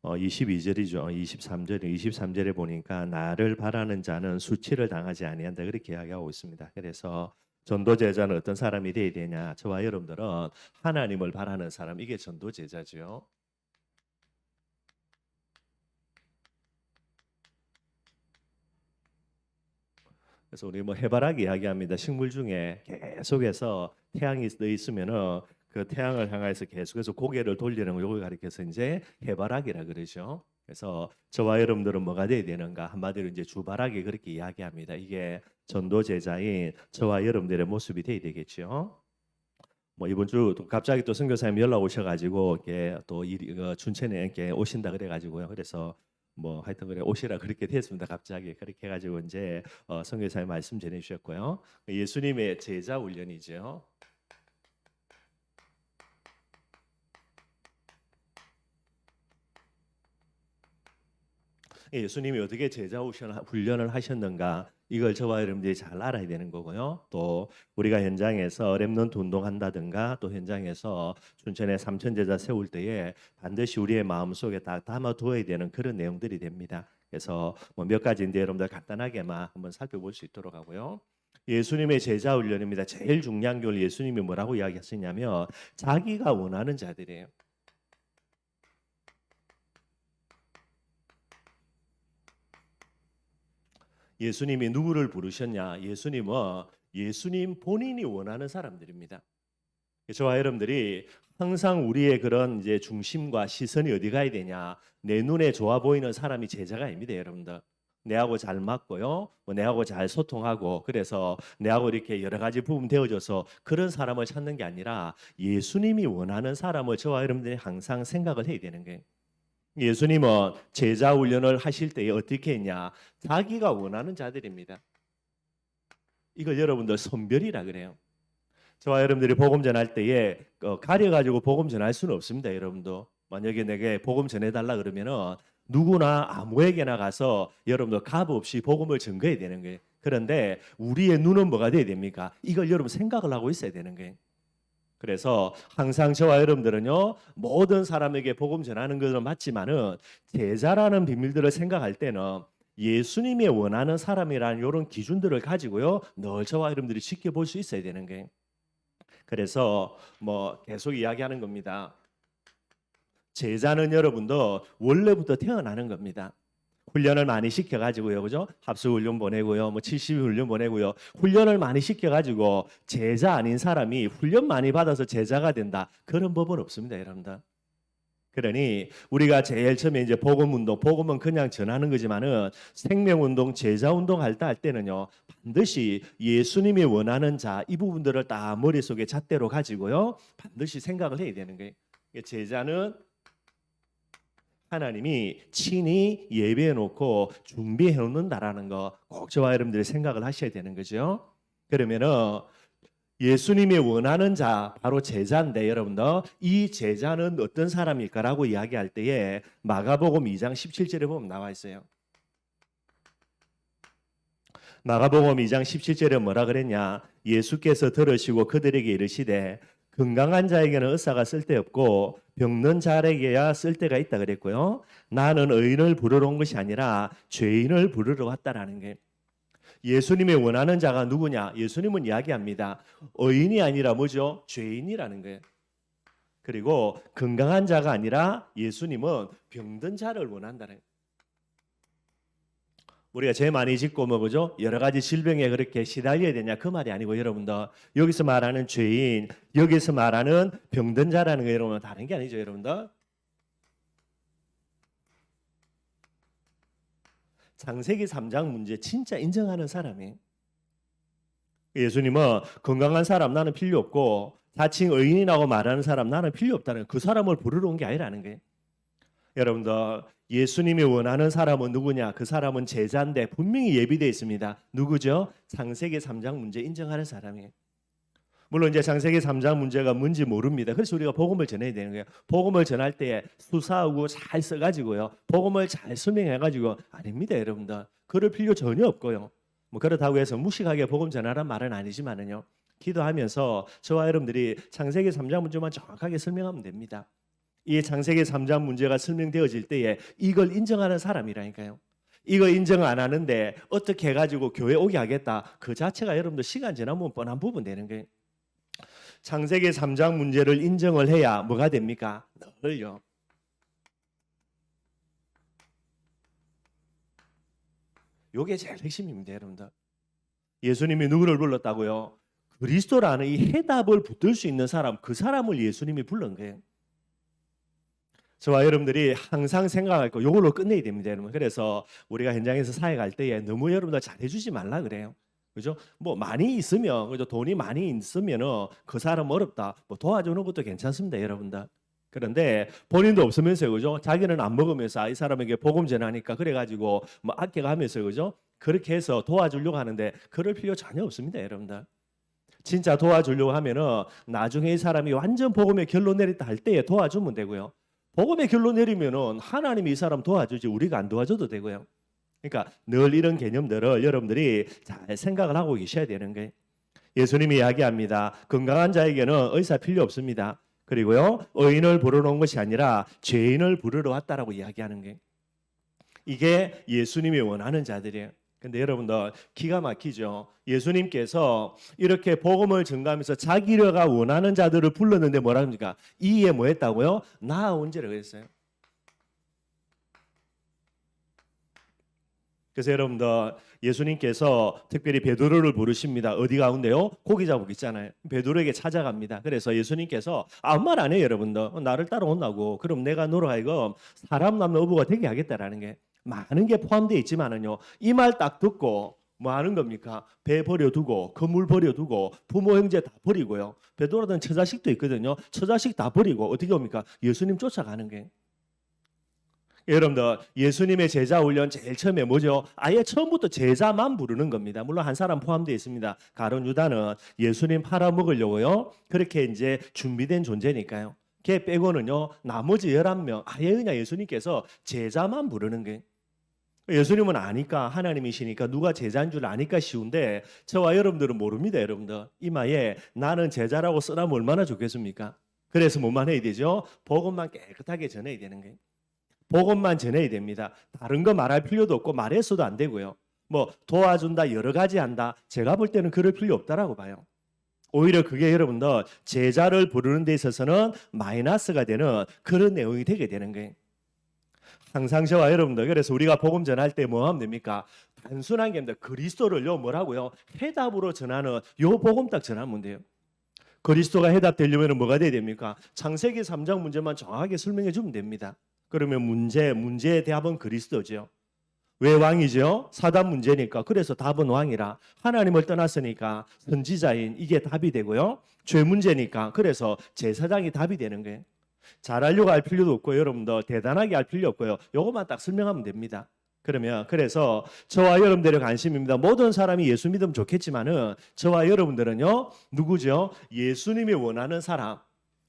22절이죠. 23절에 보니까 나를 바라는 자는 수치를 당하지 아니한다 그렇게 이야기하고 있습니다. 그래서 전도 제자는 어떤 사람이 되어야 되냐? 저와 여러분들은 하나님을 바라는 사람, 이게 전도 제자죠. 그래서 우리 뭐 해바라기 이야기합니다. 식물 중에 계속해서 태양이 떠 있으면은 그 태양을 향해서 계속해서 고개를 돌리는 걸 가리켜서 이제 해바라기라 그러죠. 그래서 저와 여러분들은 뭐가 돼야 되는가? 한마디로 이제 주바라기 그렇게 이야기합니다. 이게 전도 제자인 저와 여러분들의 모습이 돼야 되겠죠. 뭐 이번 주 또 갑자기 또 선교사님 연락 오셔가지고 이렇게 또 춘천에 이렇게 오신다 그래가지고요. 그래서 뭐 하여튼 그래 오시라 그렇게 됐습니다. 갑자기 그렇게 해가지고 이제 선교사님 말씀 전해주셨고요. 예수님의 제자 훈련이죠. 예수님이 어떻게 제자 훈련을 하셨는가, 이걸 저와 여러분들이 잘 알아야 되는 거고요. 또 우리가 현장에서 렘넌트 운동한다든가 또 현장에서 춘천에 삼천 제자 세울 때에 반드시 우리의 마음속에 딱 담아두어야 되는 그런 내용들이 됩니다. 그래서 뭐 몇 가지인데 여러분들 간단하게만 한번 살펴볼 수 있도록 하고요. 예수님의 제자 훈련입니다. 제일 중요한 걸 예수님이 뭐라고 이야기하시냐면 자기가 원하는 자들이에요. 예수님이 누구를 부르셨냐? 예수님은 예수님 본인이 원하는 사람들입니다. 저와 여러분들이 항상 우리의 그런 이제 중심과 시선이 어디 가야 되냐? 내 눈에 좋아 보이는 사람이 제자가 아닙니다, 여러분들. 내하고 잘 맞고요, 뭐 내하고 잘 소통하고, 그래서 내하고 이렇게 여러 가지 부분 되어져서 그런 사람을 찾는 게 아니라 예수님이 원하는 사람을 저와 여러분들이 항상 생각을 해야 되는 거예요. 예수님은 제자 훈련을 하실 때에 어떻게 했냐? 자기가 원하는 자들입니다. 이걸 여러분들 선별이라 그래요. 저와 여러분들이 복음 전할 때에 가려가지고 복음 전할 수는 없습니다. 여러분도 만약에 내게 복음 전해달라 그러면은 누구나 아무에게나 가서 여러분들 값 없이 복음을 전거해야 되는 거예요. 그런데 우리의 눈은 뭐가 돼야 됩니까? 이걸 여러분 생각을 하고 있어야 되는 거예요. 그래서 항상 저와 여러분들은요, 모든 사람에게 복음 전하는 것은 맞지만은 제자라는 비밀들을 생각할 때는 예수님이 원하는 사람이라는 이런 기준들을 가지고요, 늘 저와 여러분들이 지켜볼 수 있어야 되는 거예요. 그래서 뭐 계속 이야기하는 겁니다. 제자는 여러분도 원래부터 태어나는 겁니다. 훈련을 많이 시켜가지고요, 그죠? 합수 훈련 보내고요, 뭐 70 훈련 보내고요. 훈련을 많이 시켜가지고 제자 아닌 사람이 훈련 많이 받아서 제자가 된다. 그런 법은 없습니다, 여러분들. 그러니 우리가 제일 처음에 이제 복음 운동, 복음은 그냥 전하는 거지만은 생명 운동, 제자 운동 할 때는요, 반드시 예수님이 원하는 자 이 부분들을 다 머릿속에 잣대로 가지고요, 반드시 생각을 해야 되는 거예요. 제자는 하나님이 친히 예배해 놓고 준비해 놓는다라는 거 꼭 저와 여러분들이 생각을 하셔야 되는 거죠. 그러면은 예수님이 원하는 자 바로 제자인데 여러분들 이 제자는 어떤 사람일까라고 이야기할 때에 마가복음 2장 17절에 보면 나와 있어요. 마가복음 2장 17절에 뭐라 그랬냐? 예수께서 들으시고 그들에게 이르시되 건강한 자에게는 의사가 쓸데없고 병든 자에게야 쓸데가 있다 그랬고요. 나는 의인을 부르러 온 것이 아니라 죄인을 부르러 왔다라는 게, 예수님이 원하는 자가 누구냐? 예수님은 이야기합니다. 의인이 아니라 뭐죠? 죄인이라는 거예요. 그리고 건강한 자가 아니라 예수님은 병든 자를 원한다는 거예요. 우리가 죄 많이 짓고 뭐 그죠? 여러 가지 질병에 그렇게 시달려야 되냐 그 말이 아니고 여러분들 여기서 말하는 죄인, 여기서 말하는 병든 자라는 거 여러분 다른 게 아니죠, 여러분들. 창세기 3장 문제 진짜 인정하는 사람이, 예수님은 건강한 사람 나는 필요 없고 자칭 의인이라고 말하는 사람 나는 필요 없다는, 그 사람을 부르러 온 게 아니라는 거예요. 여러분들 예수님이 원하는 사람은 누구냐? 그 사람은 제자인데 분명히 예비되어 있습니다. 누구죠? 창세기 3장 문제 인정하는 사람이에요. 물론 이제 창세기 3장 문제가 뭔지 모릅니다. 그래서 우리가 복음을 전해야 되는 거예요. 복음을 전할 때 수사하고 잘 써가지고요, 복음을 잘 설명해가지고 아닙니다, 여러분들. 그럴 필요 전혀 없고요. 뭐 그렇다고 해서 무식하게 복음 전하란 말은 아니지만은요, 기도하면서 저와 여러분들이 창세기 3장 문제만 정확하게 설명하면 됩니다. 이 창세기 3장 문제가 설명되어질 때에 이걸 인정하는 사람이라니까요. 이거 인정 안 하는데 어떻게 해가지고 교회 오게 하겠다. 그 자체가 여러분들 시간 지나면 뻔한 부분 되는 거예요. 창세기 3장 문제를 인정을 해야 뭐가 됩니까? 늘요. 요게 제일 핵심입니다, 여러분들. 예수님이 누구를 불렀다고요? 그리스도라는 이 해답을 붙들 수 있는 사람, 그 사람을 예수님이 부른 거예요. 저와 여러분들이 항상 생각할 거 요걸로 끝내야 됩니다, 여러분. 그래서 우리가 현장에서 사역할 때에 너무 여러분들 잘해주지 말라 그래요. 그죠? 뭐 많이 있으면, 그죠? 돈이 많이 있으면은 그 사람 어렵다. 뭐 도와주는 것도 괜찮습니다, 여러분들. 그런데 본인도 없으면서요, 그죠? 자기는 안 먹으면서 이 사람에게 복음 전하니까 그래가지고 뭐 아껴가면서, 그죠? 그렇게 해서 도와주려고 하는데 그럴 필요 전혀 없습니다, 여러분들. 진짜 도와주려고 하면은 나중에 이 사람이 완전 복음의 결론 내렸다 할 때에 도와주면 되고요. 복음의 결론 내리면은 하나님이 이 사람 도와주지 우리가 안 도와줘도 되고요. 그러니까 늘 이런 개념들을 여러분들이 잘 생각을 하고 계셔야 되는 거예요. 예수님이 이야기합니다. 건강한 자에게는 의사 필요 없습니다. 그리고요, 의인을 부르러 온 것이 아니라 죄인을 부르러 왔다라고 이야기하는 거예요. 이게 예수님이 원하는 자들이에요. 근데 여러분들 기가 막히죠. 예수님께서 이렇게 복음을 전가하면서 자기가 원하는 자들을 불렀는데 뭐라 합니까? 이에 뭐 했다고요? 나아온 자라고 했어요. 그래서 여러분들 예수님께서 특별히 베드로를 부르십니다. 어디 가운데요? 고기 잡고 있잖아요. 베드로에게 찾아갑니다. 그래서 예수님께서 아무 말 안 해요, 여러분들. 나를 따라온다고. 그럼 내가 너로 하여금 사람 남는 어부가 되게 하겠다라는 게 많은 게 포함되어 있지만은요. 이 말 딱 듣고 뭐 하는 겁니까? 배 버려두고 건물 버려두고 부모 형제 다 버리고요. 베드로는 처자식도 있거든요. 처자식 다 버리고 어떻게 옵니까? 예수님 쫓아가는 게. 여러분들 예수님의 제자 훈련 제일 처음에 뭐죠? 아예 처음부터 제자만 부르는 겁니다. 물론 한 사람 포함되어 있습니다. 가룟 유다는 예수님 팔아먹으려고요. 그렇게 이제 준비된 존재니까요. 걔 빼고는요. 나머지 11명 아예 그냥 예수님께서 제자만 부르는 게. 예수님은 아니까 하나님이시니까 누가 제자인 줄 아니까 쉬운데 저와 여러분들은 모릅니다. 여러분들 이마에 나는 제자라고 써라면 얼마나 좋겠습니까? 그래서 뭐만 해야 되죠? 복음만 깨끗하게 전해야 되는 거예요. 복음만 전해야 됩니다. 다른 거 말할 필요도 없고 말해서도 안 되고요. 뭐 도와준다 여러 가지 한다. 제가 볼 때는 그럴 필요 없다라고 봐요. 오히려 그게 여러분들 제자를 부르는 데 있어서는 마이너스가 되는 그런 내용이 되게 되는 거예요. 항상 저와 여러분들 그래서 우리가 복음 전할 때 뭐 하면 됩니까? 단순한 게 아닙니다. 그리스도를요 뭐라고요? 해답으로 전하는 요 복음 딱 전하면 돼요. 그리스도가 해답되려면 뭐가 돼야 됩니까? 창세기 3장 문제만 정확하게 설명해 주면 됩니다. 그러면 문제의 답은 그리스도죠. 왜 왕이죠? 사단 문제니까. 그래서 답은 왕이라. 하나님을 떠났으니까 선지자인 이게 답이 되고요. 죄 문제니까. 그래서 제사장이 답이 되는 거예요. 잘하려고 할 필요도 없고 여러분도 대단하게 할 필요 없고요. 요것만 딱 설명하면 됩니다. 그래서 저와 여러분들의 관심입니다. 모든 사람이 예수 믿으면 좋겠지만은 저와 여러분들은요. 누구죠? 예수님이 원하는 사람.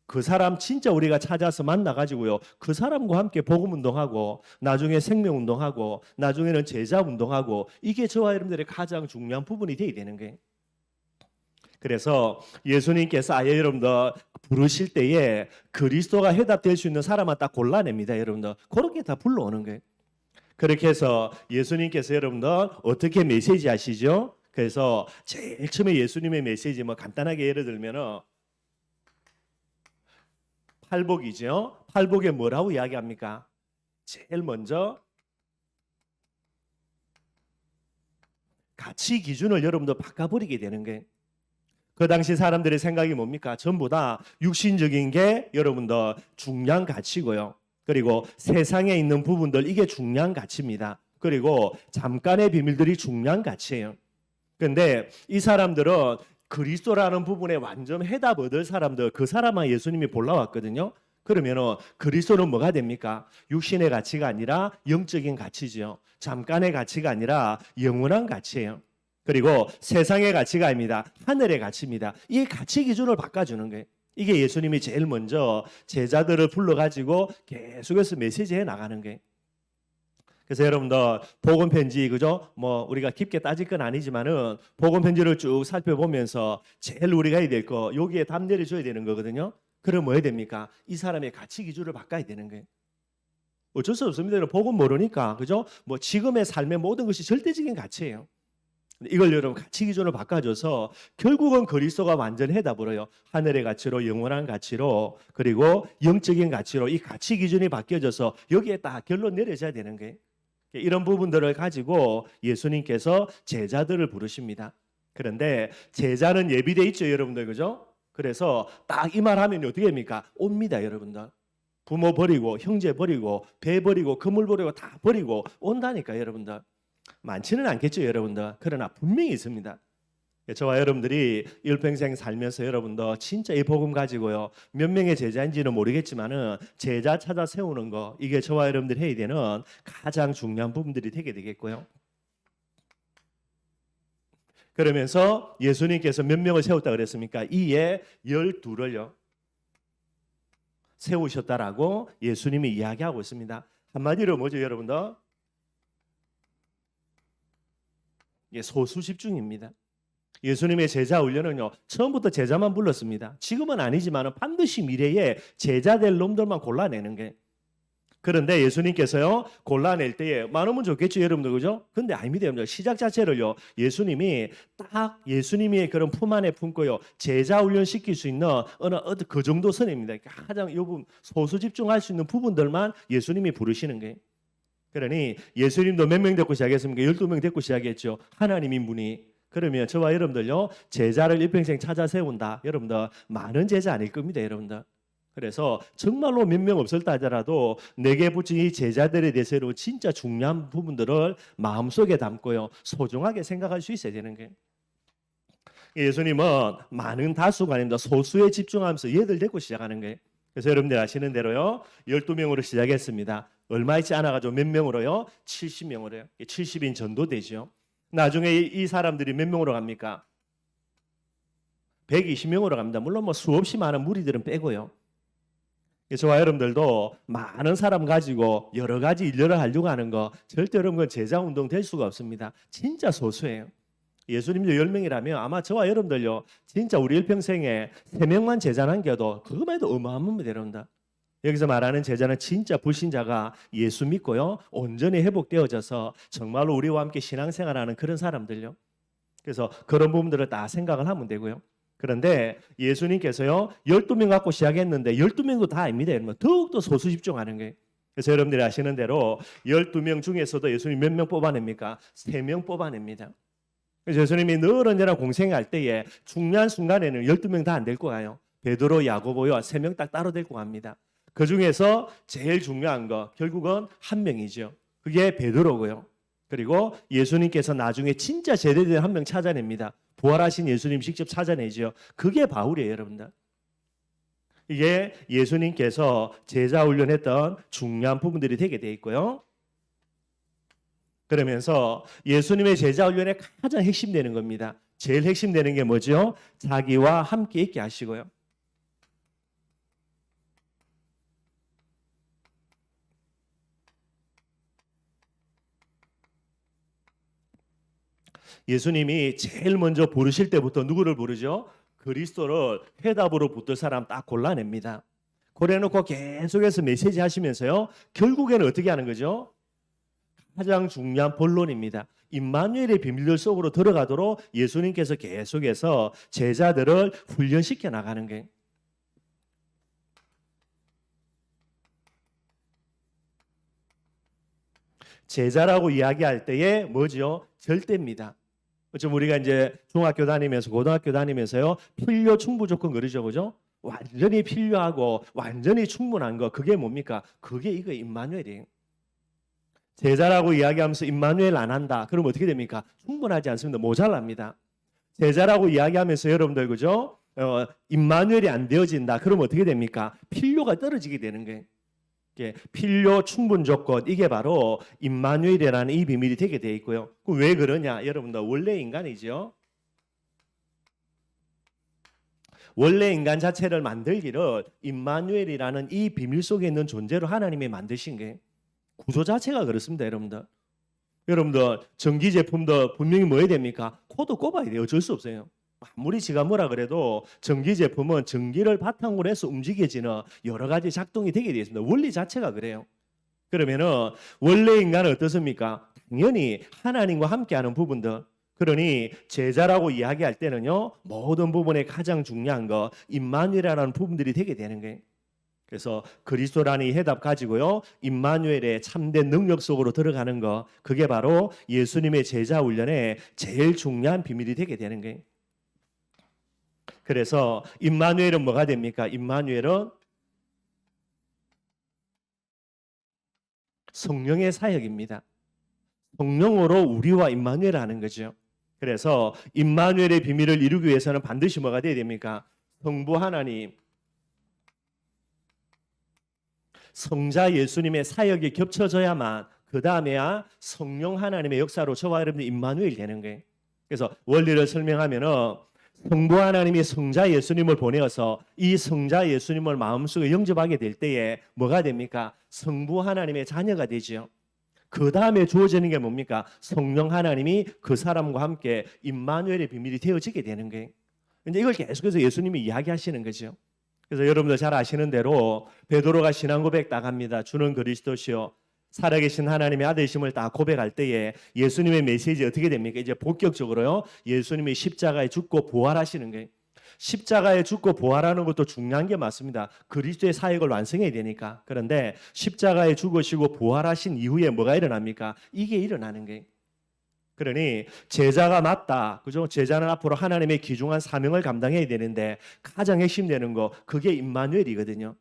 그 사람 진짜 우리가 찾아서 만나가지고요. 그 사람과 함께 복음운동하고 나중에 생명운동하고 나중에는 제자운동하고 이게 저와 여러분들의 가장 중요한 부분이 되어야 되는 거예요. 그래서 예수님께서 아예 여러분들 부르실 때에 그리스도가 해답될 수 있는 사람만 딱 골라냅니다. 여러분들 그렇게 다 불러오는 거예요. 그렇게 해서 예수님께서 여러분들 어떻게 메시지 하시죠? 그래서 제일 처음에 예수님의 메시지 뭐 간단하게 예를 들면은 팔복이죠. 팔복에 뭐라고 이야기합니까? 제일 먼저 가치 기준을 여러분들 바꿔버리게 되는 거예요. 그 당시 사람들의 생각이 뭡니까? 전부 다 육신적인 게 여러분들 중요한 가치고요. 그리고 세상에 있는 부분들 이게 중요한 가치입니다. 그리고 잠깐의 비밀들이 중요한 가치예요. 그런데 이 사람들은 그리스도라는 부분에 완전 해답 얻을 사람들 그 사람만 예수님이 골라왔거든요. 그러면은 그리스도는 뭐가 됩니까? 육신의 가치가 아니라 영적인 가치죠. 잠깐의 가치가 아니라 영원한 가치예요. 그리고 세상의 가치가 아닙니다. 하늘의 가치입니다. 이 가치 기준을 바꿔주는 거예요. 이게 예수님이 제일 먼저 제자들을 불러가지고 계속해서 메시지해 나가는 거예요. 그래서 여러분들 복음 편지 그죠? 뭐 우리가 깊게 따질 건 아니지만은 복음 편지를 쭉 살펴보면서 제일 우리가 해야 될 거 여기에 답 내려줘야 되는 거거든요. 그럼 뭐 해야 됩니까? 이 사람의 가치 기준을 바꿔야 되는 거예요. 어쩔 수 없습니다. 복음 모르니까, 그죠? 뭐 지금의 삶의 모든 것이 절대적인 가치예요. 이걸 여러분 가치 기준을 바꿔줘서 결국은 그리스도가 완전 해답으로요. 하늘의 가치로, 영원한 가치로, 그리고 영적인 가치로 이 가치 기준이 바뀌어져서 여기에 딱 결론 내려져야 되는 거예요. 이런 부분들을 가지고 예수님께서 제자들을 부르십니다. 그런데 제자는 예비돼 있죠, 여러분들, 그죠? 그래서 딱 이 말 하면 어떻게 됩니까? 옵니다, 여러분들. 부모 버리고, 형제 버리고, 배 버리고, 건물 버리고 다 버리고 온다니까, 여러분들. 많지는 않겠죠, 여러분들. 그러나 분명히 있습니다. 저와 여러분들이 일평생 살면서 여러분들 진짜 이 복음 가지고요, 몇 명의 제자인지는 모르겠지만은 제자 찾아 세우는 거, 이게 저와 여러분들이 해야 되는 가장 중요한 부분들이 되게 되겠고요. 그러면서 예수님께서 몇 명을 세웠다 그랬습니까? 이에 12를요 세우셨다라고 예수님이 이야기하고 있습니다. 한마디로 뭐죠, 여러분들? 소수 집중입니다. 예수님의 제자 훈련은요, 처음부터 제자만 불렀습니다. 지금은 아니지만 반드시 미래에 제자 될 놈들만 골라내는 게. 그런데 예수님께서요, 골라낼 때에 많으면 좋겠죠, 여러분들, 그죠? 근데 아닙니다, 여러분들. 시작 자체를요, 예수님이 딱 예수님의 그런 품 안에 품고요, 제자 훈련 시킬 수 있는 어느 그 정도 선입니다. 가장 요 부분, 소수 집중할 수 있는 부분들만 예수님이 부르시는 거예요. 그러니 예수님도 몇 명 데리고 시작했습니까? 12명 데리고 시작했죠. 하나님 인분이. 그러면 저와 여러분들요, 제자를 일평생 찾아 세운다. 여러분들 많은 제자 아닐 겁니다, 여러분들. 그래서 정말로 몇 명 없을다 하더라도 내게 붙인 이 제자들에 대해서 진짜 중요한 부분들을 마음속에 담고요, 소중하게 생각할 수 있어야 되는 거예요. 예수님은 많은 다수가 아닙니다. 소수에 집중하면서 얘들 데리고 시작하는 거예요. 그래서 여러분들 아시는 대로요, 12명으로 시작했습니다. 얼마 있지 않아가지고 몇 명으로요? 70명으로요. 70인 전도되죠. 나중에 이 사람들이 몇 명으로 갑니까? 120명으로 갑니다. 물론 뭐 수없이 많은 무리들은 빼고요. 저와 여러분들도 많은 사람 가지고 여러 가지 일들을 하려고 하는 거 절대 여러분 제자 운동 될 수가 없습니다. 진짜 소수예요. 예수님도 10명이라면 아마 저와 여러분들요, 진짜 우리 일평생에 3명만 제자 남겨도 그것만 해도 어마어마합니다, 여러분들. 여기서 말하는 제자는 진짜 불신자가 예수 믿고요, 온전히 회복되어져서 정말로 우리와 함께 신앙생활하는 그런 사람들요. 그래서 그런 부분들을 다 생각을 하면 되고요. 그런데 예수님께서요, 12명 갖고 시작했는데 12명도 다 아닙니다, 여러분. 더욱더 소수 집중하는 거예요. 그래서 여러분들이 아시는 대로 12명 중에서도 예수님 몇 명 뽑아냅니까? 3명 뽑아냅니다. 그래서 예수님이 늘 언제나 공생할 때에 중요한 순간에는 12명 다 안 데리고 가요. 베드로, 야고보요, 3명 딱 따로 데리고 갑니다. 그 중에서 제일 중요한 거 결국은 한 명이죠. 그게 베드로고요. 그리고 예수님께서 나중에 진짜 제대로 한 명 찾아냅니다. 부활하신 예수님 직접 찾아내죠. 그게 바울이에요, 여러분들. 이게 예수님께서 제자 훈련했던 중요한 부분들이 되게 돼 있고요. 그러면서 예수님의 제자 훈련의 가장 핵심되는 겁니다. 제일 핵심되는 게 뭐죠? 자기와 함께 있게 하시고요. 예수님이 제일 먼저 부르실 때부터 누구를 부르죠? 그리스도를 해답으로 붙들 사람 딱 골라냅니다. 그래놓고 계속해서 메시지 하시면서요, 결국에는 어떻게 하는 거죠? 가장 중요한 본론입니다. 임마누엘의 비밀들 속으로 들어가도록 예수님께서 계속해서 제자들을 훈련시켜 나가는 거예요. 제자라고 이야기할 때에 뭐죠? 절대입니다. 좀 우리가 이제 중학교 다니면서 고등학교 다니면서요, 필요 충분 조건 그러죠, 그죠? 완전히 필요하고 완전히 충분한 거, 그게 뭡니까? 그게 이거 임마누엘이에요. 제자라고 이야기하면서 임마누엘 안 한다, 그럼 어떻게 됩니까? 충분하지 않습니다. 모자랍니다. 제자라고 이야기하면서 여러분들, 그죠? 임마누엘이 안 되어진다, 그럼 어떻게 됩니까? 필요가 떨어지게 되는 거예요. 필요 충분 조건, 이게 바로 임마누엘이라는 이 비밀이 되게 돼 있고요. 그럼 왜 그러냐? 여러분들 원래 인간이죠. 원래 인간 자체를 만들기를 임마누엘이라는 이 비밀 속에 있는 존재로 하나님이 만드신 게 구조 자체가 그렇습니다, 여러분들. 여러분들 전기 제품도 분명히 뭐 해야 됩니까? 코드 꼽아야 돼요. 어쩔 수 없어요. 아무리 지가 뭐라 그래도 전기 제품은 전기를 바탕으로 해서 움직여지는 여러 가지 작동이 되게 되어 있습니다. 원리 자체가 그래요. 그러면은 원래 인간은 어떻습니까? 당연히 하나님과 함께하는 부분들. 그러니 제자라고 이야기할 때는요, 모든 부분에 가장 중요한 거 임마누엘이라는 부분들이 되게 되는 거예요. 그래서 그리스도라는 이 해답 가지고요, 임마누엘의 참된 능력 속으로 들어가는 거, 그게 바로 예수님의 제자 훈련의 제일 중요한 비밀이 되게 되는 거예요. 그래서 임마누엘은 뭐가 됩니까? 임마누엘은 성령의 사역입니다. 성령으로 우리와 임마누엘 하는 거죠. 그래서 임마누엘의 비밀을 이루기 위해서는 반드시 뭐가 돼야 됩니까? 성부 하나님, 성자 예수님의 사역이 겹쳐져야만 그 다음에야 성령 하나님의 역사로 저와 여러분들 임마누엘 되는 거예요. 그래서 원리를 설명하면은 성부 하나님이 성자 예수님을 보내어서 이 성자 예수님을 마음속에 영접하게 될 때에 뭐가 됩니까? 성부 하나님의 자녀가 되죠. 그 다음에 주어지는 게 뭡니까? 성령 하나님이 그 사람과 함께 임마누엘의 비밀이 되어지게 되는 거예요. 근데 이걸 계속해서 예수님이 이야기하시는 거죠. 그래서 여러분들 잘 아시는 대로 베드로가 신앙 고백 딱 합니다. 주는 그리스도시요 살아계신 하나님의 아들심을 딱 고백할 때에 예수님의 메시지 어떻게 됩니까? 이제 본격적으로요. 예수님이 십자가에 죽고 부활하시는 거예요. 십자가에 죽고 부활하는 것도 중요한 게 맞습니다. 그리스도의 사역을 완성해야 되니까. 그런데 십자가에 죽으시고 부활하신 이후에 뭐가 일어납니까? 이게 일어나는 거예요. 그러니 제자가 맞다. 그죠? 제자는 앞으로 하나님의 귀중한 사명을 감당해야 되는데 가장 핵심되는 거 그게 임마누엘이거든요.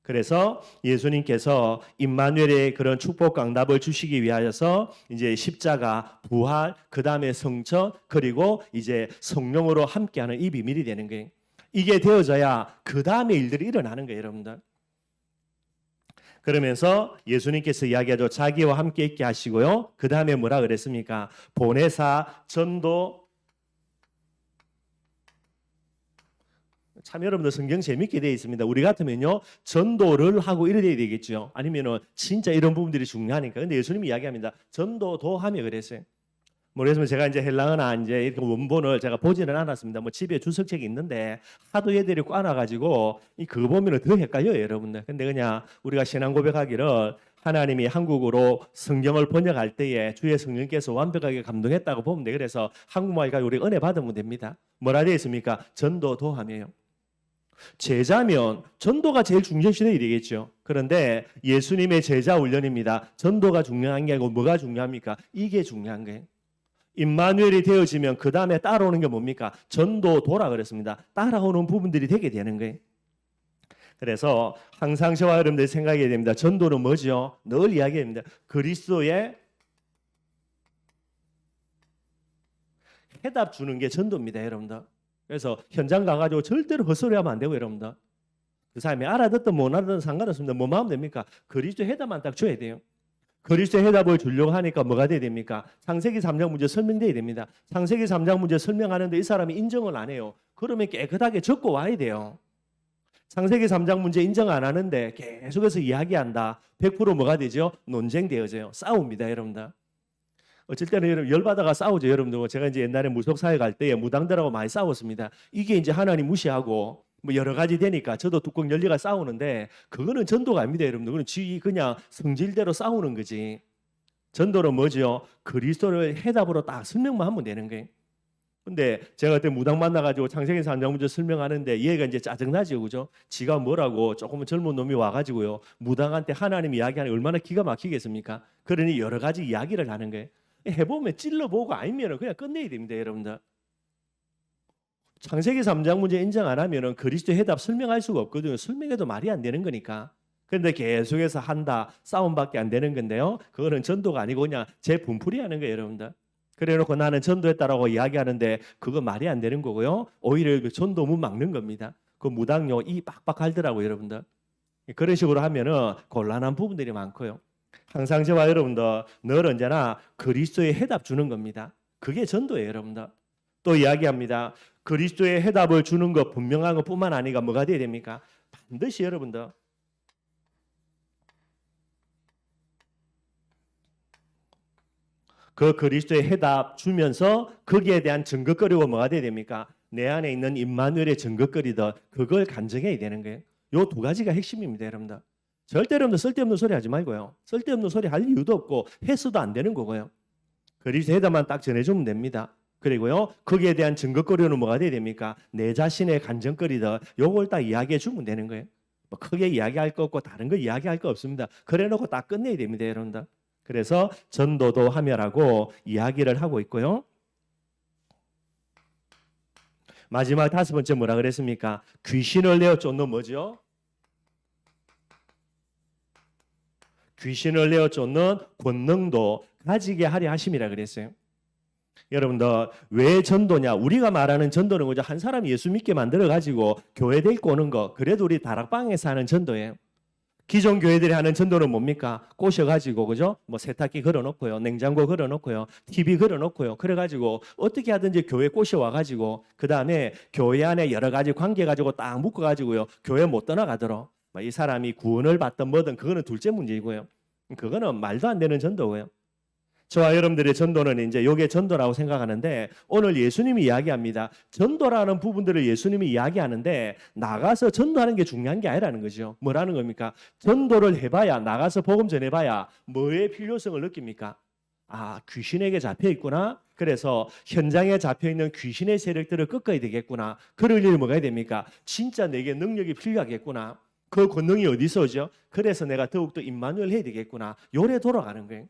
그래서 예수님께서 임마누엘의 그런 축복 강답을 주시기 위하여서 이제 십자가, 부활, 그 다음에 성천, 그리고 이제 성령으로 함께하는 이 비밀이 되는 거예요. 이게 되어져야 그 다음에 일들이 일어나는 거예요, 여러분들. 그러면서 예수님께서 이야기하죠. 자기와 함께 있게 하시고요. 그 다음에 뭐라 그랬습니까? 보내사, 전도. 참 여러분들 성경 재밌게 되어 있습니다. 우리 같으면요 전도를 하고 이래야 되겠죠. 아니면은 진짜 이런 부분들이 중요하니까. 근데 예수님이 이야기합니다. 전도도 하며 그랬어요. 그래서 제가 이제 헬라어나 이제 이렇게 원본을 제가 보지는 않았습니다. 뭐 집에 주석책이 있는데 하도 얘들이 꽈놔가지고 그거 보면은 더 헷갈려요, 여러분들. 근데 그냥 우리가 신앙 고백하기를 하나님이 한국어로 성경을 번역할 때에 주의 성령께서 완벽하게 감동했다고 보면 돼. 그래서 한국말 가지고 우리 은혜 받으면 됩니다. 뭐라 되어 있습니까? 전도도 하며요. 제자면 전도가 제일 중심시대이 되겠죠. 그런데 예수님의 제자 훈련입니다. 전도가 중요한 게 아니고 뭐가 중요합니까? 이게 중요한 거예요. 임마누엘이 되어지면 그 다음에 따라오는 게 뭡니까? 전도도라 그랬습니다. 따라오는 부분들이 되게 되는 거예요. 그래서 항상 저와 여러분들 생각해야 됩니다. 전도는 뭐죠? 늘 이야기합니다. 그리스도의 해답 주는 게 전도입니다, 여러분들. 그래서 현장 가가지고 절대로 헛소리하면 안 되고 여러분들. 그 사람이 알아듣든 못 알아듣든 상관없습니다. 뭐만 하면 됩니까? 그리스도 해답만 딱 줘야 돼요. 그리스도의 해답을 주려고 하니까 뭐가 돼야 됩니까? 창세기 3장 문제 설명돼야 됩니다. 창세기 3장 문제 설명하는데 이 사람이 인정을 안 해요. 그러면 깨끗하게 적고 와야 돼요. 창세기 3장 문제 인정 안 하는데 계속해서 이야기한다. 100% 뭐가 되죠? 논쟁되어져요. 싸웁니다, 여러분들. 어쩔 때는 여러분 열받아가 싸우죠, 여러분들. 제가 이제 옛날에 무속사회 갈 때 무당들하고 많이 싸웠습니다. 이게 이제 하나님 무시하고 뭐 여러 가지 되니까 저도 뚜껑 열리가 싸우는데 그거는 전도가 아닙니다, 여러분들. 그건 그냥 성질대로 싸우는 거지. 전도는 뭐죠? 그리스도를 해답으로 딱 설명만 하면 되는 거예요. 근데 제가 그때 무당 만나가지고 창세기 3장 문제 설명하는데 얘가 이제 짜증나죠, 그죠? 지가 뭐라고 조금은 젊은 놈이 와가지고요 무당한테 하나님 이야기하는 얼마나 기가 막히겠습니까? 그러니 여러 가지 이야기를 하는 거예요. 해보면 찔러보고 아니면 그냥 끝내야 됩니다, 여러분들. 창세기 3장 문제 인정 안 하면 그리스도 해답 설명할 수가 없거든요. 설명해도 말이 안 되는 거니까. 그런데 계속해서 한다, 싸움밖에 안 되는 건데요. 그거는 전도가 아니고 그냥 제 분풀이 하는 거예요, 여러분들. 그래놓고 나는 전도했다라고 이야기하는데 그거 말이 안 되는 거고요. 오히려 그 전도문 막는 겁니다. 그 무당요 이 빡빡 갈더라고요, 여러분들. 그런 식으로 하면은 곤란한 부분들이 많고요. 항상 저와 여러분들 늘 언제나 그리스도의 해답 주는 겁니다. 그게 전도예요, 여러분들. 또 이야기합니다. 그리스도의 해답을 주는 것 분명한 것뿐만 아니라 뭐가 돼야 됩니까? 반드시 여러분들 그 그리스도의 해답 주면서 거기에 대한 증거거리가 뭐가 돼야 됩니까? 내 안에 있는 임마누엘의 증거거리든 그걸 간증해야 되는 거예요. 요 두 가지가 핵심입니다, 여러분들. 절대 여러분들 쓸데없는 소리 하지 말고요. 쓸데없는 소리 할 이유도 없고 해서도 안 되는 거고요. 그리스도에다만 딱 전해주면 됩니다. 그리고요, 거기에 대한 증거거리는 뭐가 돼야 됩니까? 내 자신의 간증거리든 요걸 딱 이야기해 주면 되는 거예요. 뭐 크게 이야기할 거 없고 다른 거 이야기할 거 없습니다. 그래 놓고 딱 끝내야 됩니다, 여러분들. 그래서 전도도 하며라고 이야기를 하고 있고요. 마지막 다섯 번째 뭐라 그랬습니까? 귀신을 내어 쫓는 뭐죠? 귀신을 내어 쫓는 권능도 가지게 하려 하심이라 그랬어요. 여러분들 왜 전도냐? 우리가 말하는 전도는 그저 한 사람 예수 믿게 만들어 가지고 교회 데리고 오는 거. 그래도 우리 다락방에서 하는 전도예요. 기존 교회들이 하는 전도는 뭡니까? 꼬셔가지고 그죠? 뭐 세탁기 걸어놓고요, 냉장고 걸어놓고요, TV 걸어놓고요. 그래가지고 어떻게 하든지 교회 꼬셔와가지고 그 다음에 교회 안에 여러 가지 관계 가지고 딱 묶어가지고요, 교회 못 떠나가도록. 이 사람이 구원을 받든 뭐든 그거는 둘째 문제이고요. 그거는 말도 안 되는 전도고요. 저와 여러분들의 전도는 이제 요게 전도라고 생각하는데 오늘 예수님이 이야기합니다. 전도라는 부분들을 예수님이 이야기하는데 나가서 전도하는 게 중요한 게 아니라는 거죠. 뭐라는 겁니까? 전도를 해봐야 나가서 복음 전해봐야 뭐의 필요성을 느낍니까? 아, 귀신에게 잡혀 있구나. 그래서 현장에 잡혀 있는 귀신의 세력들을 꺾어야 되겠구나. 그럴 일 뭐가 됩니까? 진짜 내게 능력이 필요하겠구나. 그 권능이 어디서 오죠? 그래서 내가 더욱더 임마누엘 해야 되겠구나. 요래 돌아가는 거예요.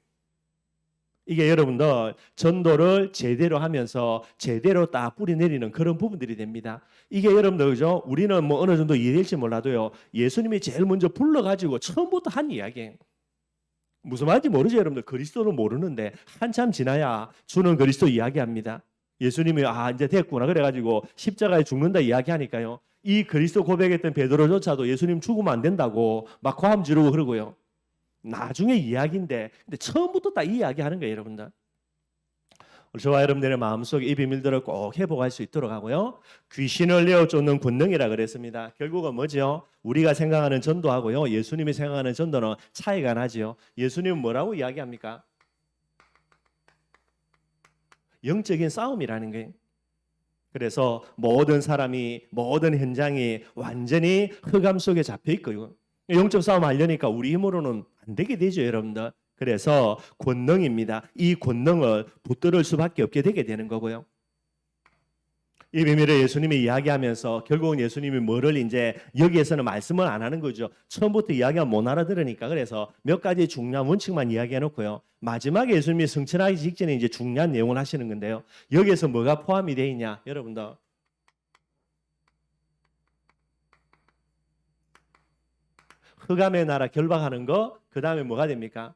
이게 여러분들 전도를 제대로 하면서 제대로 딱 뿌리내리는 그런 부분들이 됩니다. 이게 여러분들 그죠? 우리는 뭐 어느 정도 이해될지 몰라도요. 예수님이 제일 먼저 불러가지고 처음부터 한 이야기예요. 무슨 말인지 모르죠, 여러분들. 그리스도는 모르는데 한참 지나야 주는 그리스도 이야기합니다. 예수님이 이제 됐구나 그래가지고 십자가에 죽는다 이야기하니까요. 이 그리스도 고백했던 베드로조차도 예수님 죽으면 안 된다고 막 고함 지르고 그러고요. 나중에 이야기인데 근데 처음부터 딱 이 이야기 하는 거예요, 여러분들. 저와 여러분들의 마음속에 이 비밀들을 꼭 회복할 수 있도록 하고요. 귀신을 내어 쫓는 권능이라 그랬습니다. 결국은 뭐죠? 우리가 생각하는 전도하고요, 예수님이 생각하는 전도는 차이가 나지요. 예수님은 뭐라고 이야기합니까? 영적인 싸움이라는 거예요. 그래서 모든 사람이 모든 현장이 완전히 흑암 속에 잡혀 있고요. 영적 싸움 하려니까 우리 힘으로는 안 되게 되죠, 여러분들. 그래서 권능입니다. 이 권능을 붙들을 수밖에 없게 되게 되는 거고요. 이 비밀을 예수님이 이야기하면서 결국은 예수님이 뭐를 이제 여기에서는 말씀을 안 하는 거죠. 처음부터 이야기가 못 알아들으니까. 그래서 몇 가지 중요한 원칙만 이야기해 놓고요. 마지막에 예수님이 승천하기 직전에 이제 중요한 내용을 하시는 건데요. 여기에서 뭐가 포함이 되어 있냐, 여러분들. 흑암의 나라 결박하는 거, 그 다음에 뭐가 됩니까?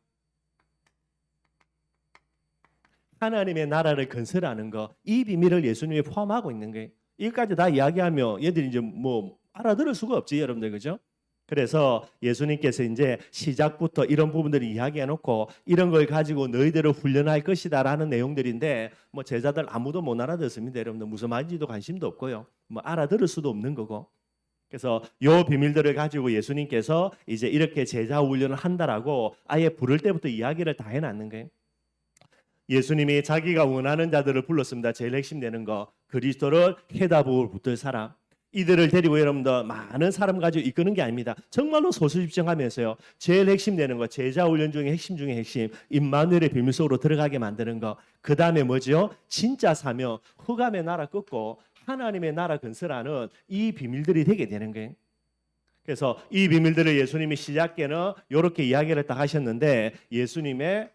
하나님의 나라를 건설하는 거, 이 비밀을 예수님이 포함하고 있는 거예요. 이것까지 다 이야기하면 얘들이 이제 뭐 알아들을 수가 없지, 여러분들, 그죠? 그래서 예수님께서 이제 시작부터 이런 부분들을 이야기해 놓고 이런 걸 가지고 너희들을 훈련할 것이다라는 내용들인데 뭐 제자들 아무도 못 알아듣습니다, 여러분들. 무슨 말인지도 관심도 없고요. 뭐 알아들을 수도 없는 거고. 그래서 요 비밀들을 가지고 예수님께서 이제 이렇게 제자 훈련을 한다라고 아예 부를 때부터 이야기를 다 해놨는 거예요. 예수님이 자기가 원하는 자들을 불렀습니다. 제일 핵심 되는 거, 그리스도를 해답을 붙들 사람. 이들을 데리고 여러분들 많은 사람 가지고 이끄는 게 아닙니다. 정말로 소수집중하면서요. 제일 핵심 되는 거, 제자 훈련 중에 핵심 중에 핵심, 임마누엘의 비밀 속으로 들어가게 만드는 거. 그 다음에 뭐죠? 진짜 사명, 흑암의 나라 끊고 하나님의 나라 건설하는 이 비밀들이 되게 되는 거예요. 그래서 이 비밀들을 예수님이 시작에는 이렇게 이야기를 딱 하셨는데 예수님의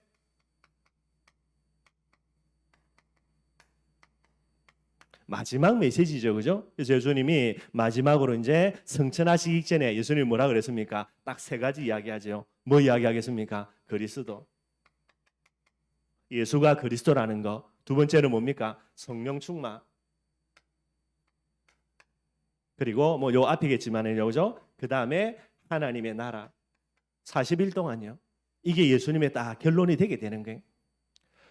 마지막 메시지죠, 그죠? 그래서 예수님이 마지막으로 이제 승천하시기 전에 예수님이 뭐라 그랬습니까? 딱 세 가지 이야기하죠. 뭐 이야기하겠습니까? 그리스도. 예수가 그리스도라는 거. 두 번째는 뭡니까? 성령 충만. 그리고 뭐 요 앞이겠지만요, 그죠? 그 다음에 하나님의 나라. 40일 동안요. 이게 예수님의 딱 결론이 되게 되는 거예요.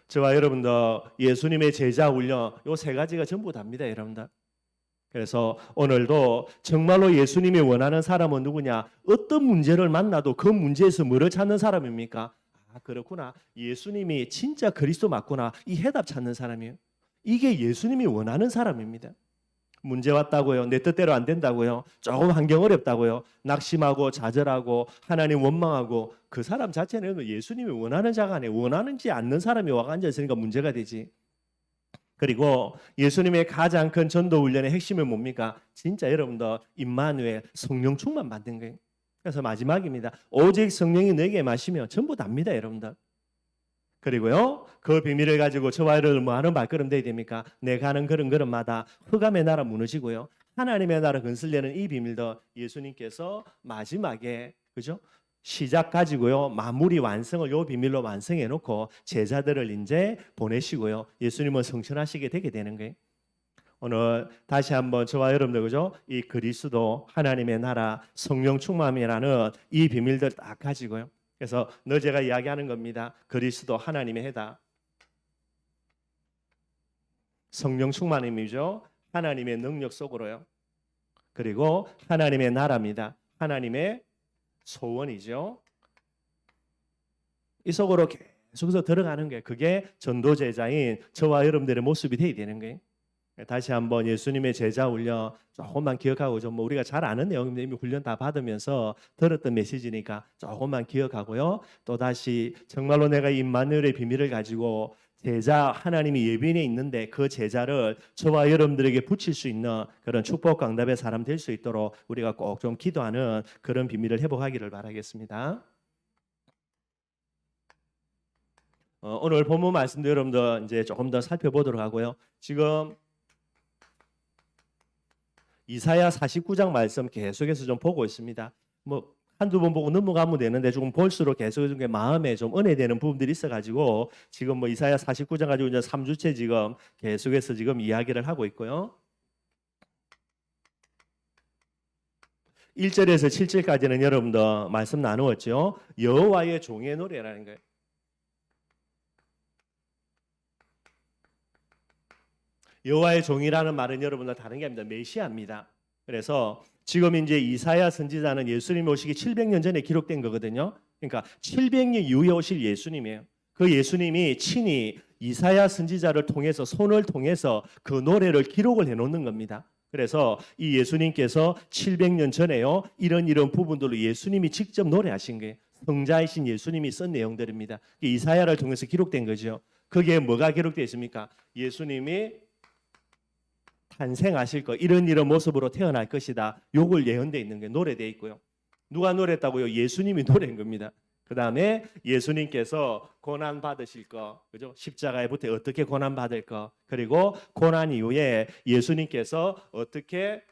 저와 여러분들 예수님의 제자 훈련 요 세 가지가 전부 답니다, 여러분들. 그래서 오늘도 정말로 예수님이 원하는 사람은 누구냐? 어떤 문제를 만나도 그 문제에서 뭐를 찾는 사람입니까? 아, 그렇구나. 예수님이 진짜 그리스도 맞구나. 이 해답 찾는 사람이에요. 이게 예수님이 원하는 사람입니다. 문제 왔다고요. 내 뜻대로 안 된다고요. 조금 환경 어렵다고요. 낙심하고 좌절하고 하나님 원망하고 그 사람 자체는 예수님이 원하는 자가 아니에요. 원하는지 않는 사람이 와가 앉아 있으니까 문제가 되지. 그리고 예수님의 가장 큰 전도 훈련의 핵심은 뭡니까? 진짜 여러분들 임마누엘 성령 충만 받는 거예요. 그래서 마지막입니다. 오직 성령이 너에게 마시면 전부 답니다, 여러분들. 그리고요, 그 비밀을 가지고 저와 여러분 뭐 하는 발걸음 돼야 됩니까? 내 가는 걸음걸음마다 흑암의 나라 무너지고요, 하나님의 나라 건설되는 이 비밀도 예수님께서 마지막에, 그죠? 시작 가지고요, 마무리 완성을 요 비밀로 완성해 놓고 제자들을 이제 보내시고요, 예수님은 성천하시게 되게 되는 거예요. 오늘 다시 한번 저와 여러분들, 그죠? 이 그리스도 하나님의 나라 성령 충만이라는 이 비밀들 딱 가지고요. 그래서 늘 제가 이야기하는 겁니다. 그리스도 하나님의 해다. 성령 충만임이죠. 하나님의 능력 속으로요. 그리고 하나님의 나라입니다. 하나님의 소원이죠. 이 속으로 계속해서 들어가는 게, 그게 전도 제자인 저와 여러분들의 모습이 되어야 되는 거예요. 다시 한번 예수님의 제자 훈련 조금만 기억하고, 좀 뭐 우리가 잘 아는 내용인데 이미 훈련 다 받으면서 들었던 메시지니까 조금만 기억하고요. 또 다시 정말로 내가 임마누엘의 비밀을 가지고 제자, 하나님이 예비인에 있는데 그 제자를 저와 여러분들에게 붙일 수 있는 그런 축복 강답의 사람 될 수 있도록 우리가 꼭 좀 기도하는 그런 비밀을 회복하기를 바라겠습니다. 오늘 본문 말씀도 여러분들 이제 조금 더 살펴보도록 하고요. 지금 이사야 49장 말씀 계속해서 좀 보고 있습니다. 뭐 한두 번 보고 넘어가면 되는데 조금 볼수록 계속 좀 마음에 좀 은혜되는 부분들이 있어가지고 지금 뭐 이사야 49장 가지고 이제 3주째 지금 계속해서 지금 이야기를 하고 있고요. 1절에서 7절까지는 여러분들 말씀 나누었죠. 여호와의 종의 노래라는 거예요. 여호와의 종이라는 말은 여러분들 다른 게 아닙니다. 메시아입니다. 그래서 지금 이제 이사야 선지자는 예수님 오시기 700년 전에 기록된 거거든요. 그러니까 700년 이후에 오실 예수님이에요. 그 예수님이 친히 이사야 선지자를 통해서, 손을 통해서 그 노래를 기록을 해놓는 겁니다. 그래서 이 예수님께서 700년 전에요, 이런 부분들로 예수님이 직접 노래하신 거예요. 성자이신 예수님이 쓴 내용들입니다. 이사야를 통해서 기록된 거죠. 그게 뭐가 기록되어 있습니까? 예수님이 탄생하실 것, 이런 모습으로 태어날 것이다. 요걸 예언되어 있는 게 노래되어 있고요. 누가 노래했다고요? 예수님이 노래한 겁니다. 그 다음에 예수님께서 고난 받으실 거, 그죠? 십자가에 붙어 어떻게 고난 받을 거, 그리고 고난 이후에 예수님께서 어떻게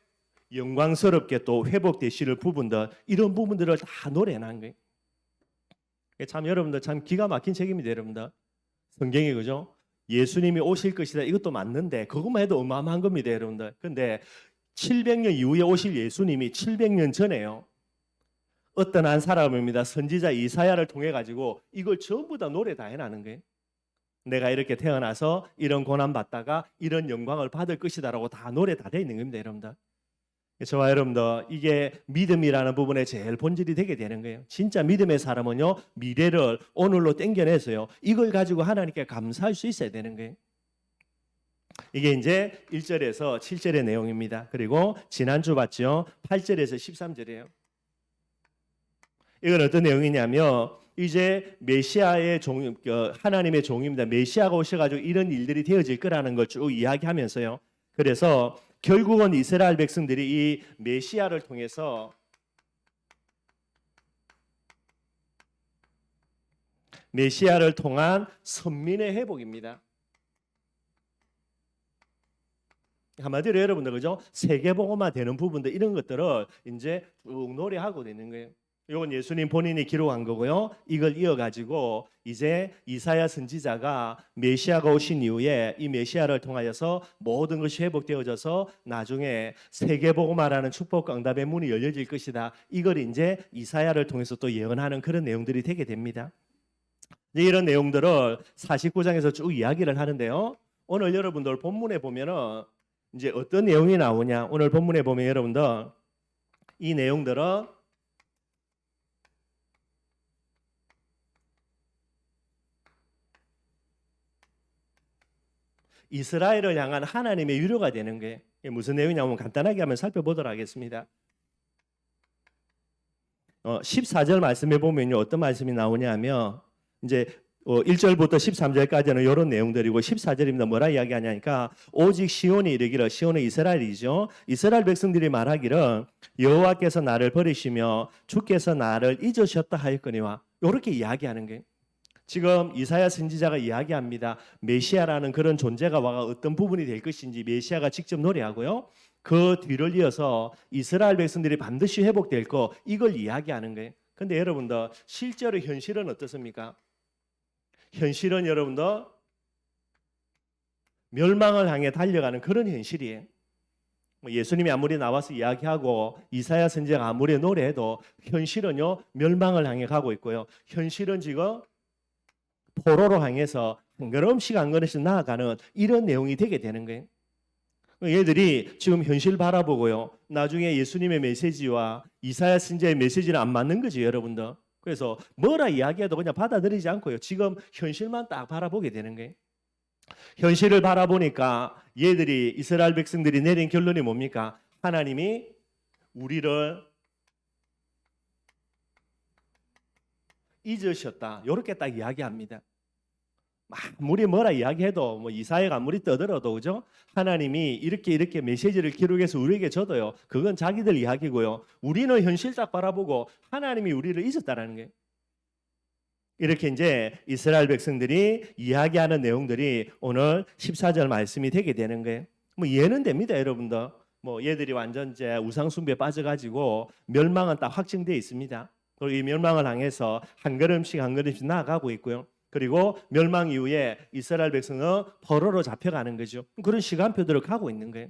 영광스럽게 또 회복되실 부분들, 이런 부분들을 다 노래한 거예요. 참 여러분들 참 기가 막힌 책임입니다, 여러분들. 성경이, 그죠? 예수님이 오실 것이다, 이것도 맞는데 그것만 해도 어마어마한 겁니다, 여러분들. 근데 700년 이후에 오실 예수님이 700년 전에요, 어떤 한 사람입니다. 선지자 이사야를 통해 가지고 이걸 전부 다 노래 다 해나는 거예요. 내가 이렇게 태어나서 이런 고난 받다가 이런 영광을 받을 것이다라고 다 노래 다 돼 있는 겁니다, 여러분들. 저와 여러분들, 이게 믿음이라는 부분에 제일 본질이 되게 되는 거예요. 진짜 믿음의 사람은요, 미래를 오늘로 땡겨내서요, 이걸 가지고 하나님께 감사할 수 있어야 되는 거예요. 이게 이제 1절에서 7절의 내용입니다. 그리고 지난주 봤죠? 8절에서 13절이에요. 이건 어떤 내용이냐면, 이제 메시아의 종, 하나님의 종입니다. 메시아가 오셔가지고 이런 일들이 되어질 거라는 걸 쭉 이야기하면서요. 그래서 결국은 이스라엘 백성들이 이 메시아를 통해서 메시아를 통한 선민의 회복입니다. 한마디로 여러분들, 그죠? 세계복음화 되는 부분들, 이런 것들을 이제 쭉 노래하고 되는 거예요. 이건 예수님 본인이 기록한 거고요. 이걸 이어가지고 이제 이사야 선지자가 메시아가 오신 이후에 이 메시아를 통하여서 모든 것이 회복되어져서 나중에 세계복음화라는 축복 강답의 문이 열려질 것이다. 이걸 이제 이사야를 통해서 또 예언하는 그런 내용들이 되게 됩니다. 이런 내용들을 49장에서 쭉 이야기를 하는데요. 오늘 여러분들 본문에 보면은 이제 어떤 내용이 나오냐? 오늘 본문에 보면 여러분들 이 내용들은 이스라엘을 향한 하나님의 유료가 되는 거예요. 이게 무슨 내용이냐면 간단하게 한번 살펴보도록 하겠습니다. 14절 말씀해 보면요, 어떤 말씀이 나오냐면 이제 1절부터 13절까지는 이런 내용들이고 14절입니다. 뭐라 이야기하냐니까 오직 시온이 이르기를, 시온은 이스라엘이죠. 이스라엘 백성들이 말하기를 여호와께서 나를 버리시며 주께서 나를 잊으셨다 하였거니와, 이렇게 이야기하는 게 지금 이사야 선지자가 이야기합니다. 메시아라는 그런 존재가 와가 어떤 부분이 될 것인지 메시아가 직접 노래하고요. 그 뒤를 이어서 이스라엘 백성들이 반드시 회복될 거, 이걸 이야기하는 거예요. 근데 여러분들 실제로 현실은 어떻습니까? 현실은 여러분들 멸망을 향해 달려가는 그런 현실이에요. 예수님이 아무리 나와서 이야기하고 이사야 선지자가 아무리 노래해도 현실은요, 멸망을 향해 가고 있고요. 현실은 지금 포로로 향해서 한 걸음씩 한 걸음씩 나아가는 이런 내용이 되게 되는 거예요. 얘들이 지금 현실 바라보고요, 나중에 예수님의 메시지와 이사야 선지자의 메시지는 안 맞는 거지, 여러분들. 그래서 뭐라 이야기해도 그냥 받아들이지 않고요, 지금 현실만 딱 바라보게 되는 거예요. 현실을 바라보니까 얘들이, 이스라엘 백성들이 내린 결론이 뭡니까? 하나님이 우리를 잊으셨다, 이렇게 딱 이야기합니다. 아무리 뭐라 이야기해도, 뭐 이사야가 아무리 떠들어도, 그죠? 하나님이 이렇게 메시지를 기록해서 우리에게 줘도요, 그건 자기들 이야기고요, 우리는 현실 딱 바라보고 하나님이 우리를 잊었다라는 거예요. 이렇게 이제 이스라엘 백성들이 이야기하는 내용들이 오늘 14절 말씀이 되게 되는 거예요. 뭐 이해는 됩니다, 여러분들. 뭐 얘들이 완전 이제 우상 숭배에 빠져가지고 멸망은 딱 확정되어 있습니다. 그리고 이 멸망을 향해서 한 걸음씩 한 걸음씩 나아가고 있고요. 그리고 멸망 이후에 이스라엘 백성은 포로로 잡혀가는 거죠. 그런 시간표들을 가고 있는 거예요.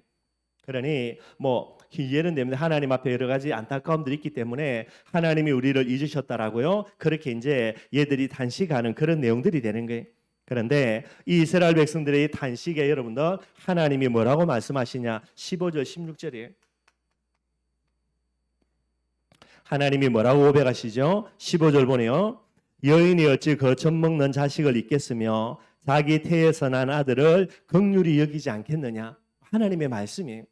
그러니 뭐 이해는 됩니다. 하나님 앞에 여러 가지 안타까움들이 있기 때문에 하나님이 우리를 잊으셨다라고요, 그렇게 이제 얘들이 단식하는 그런 내용들이 되는 거예요. 그런데 이 이스라엘 백성들의 단식에 여러분들 하나님이 뭐라고 말씀하시냐? 15절 16절이에요. 하나님이 뭐라고 고백하시죠? 15절 보네요. 여인이 어찌 거처 먹는 자식을 잊겠으며 자기 태에서 난 아들을 긍휼히 여기지 않겠느냐? 하나님의 말씀이에요.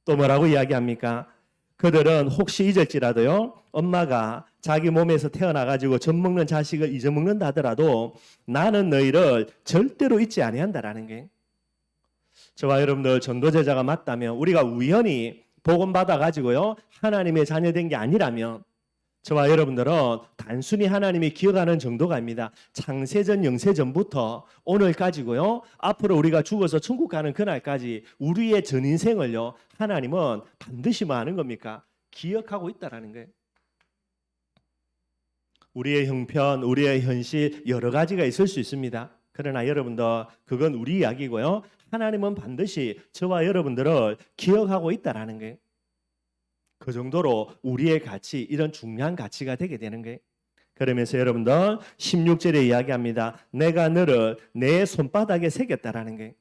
또 뭐라고 이야기합니까? 그들은 혹시 잊을지라도요, 엄마가 자기 몸에서 태어나가지고 젖 먹는 자식을 잊어먹는다 하더라도 나는 너희를 절대로 잊지 아니한다라는 게, 저와 여러분들 전도제자가 맞다면, 우리가 우연히 복음 받아가지고요 하나님의 자녀된 게 아니라면, 저와 여러분들은 단순히 하나님이 기억하는 정도가 아닙니다. 창세전 영세전부터 오늘까지고요, 앞으로 우리가 죽어서 천국 가는 그날까지 우리의 전 인생을요, 하나님은 반드시 뭐 하는 겁니까? 기억하고 있다라는 거예요. 우리의 형편, 우리의 현실 여러 가지가 있을 수 있습니다. 그러나 여러분들 그건 우리 이야기고요, 하나님은 반드시 저와 여러분들을 기억하고 있다라는 거예요. 그 정도로 우리의 가치, 이런 중요한 가치가 되게 되는 거예요. 그러면서 여러분들 16절에 이야기합니다. 내가 너를 내 손바닥에 새겼다라는 게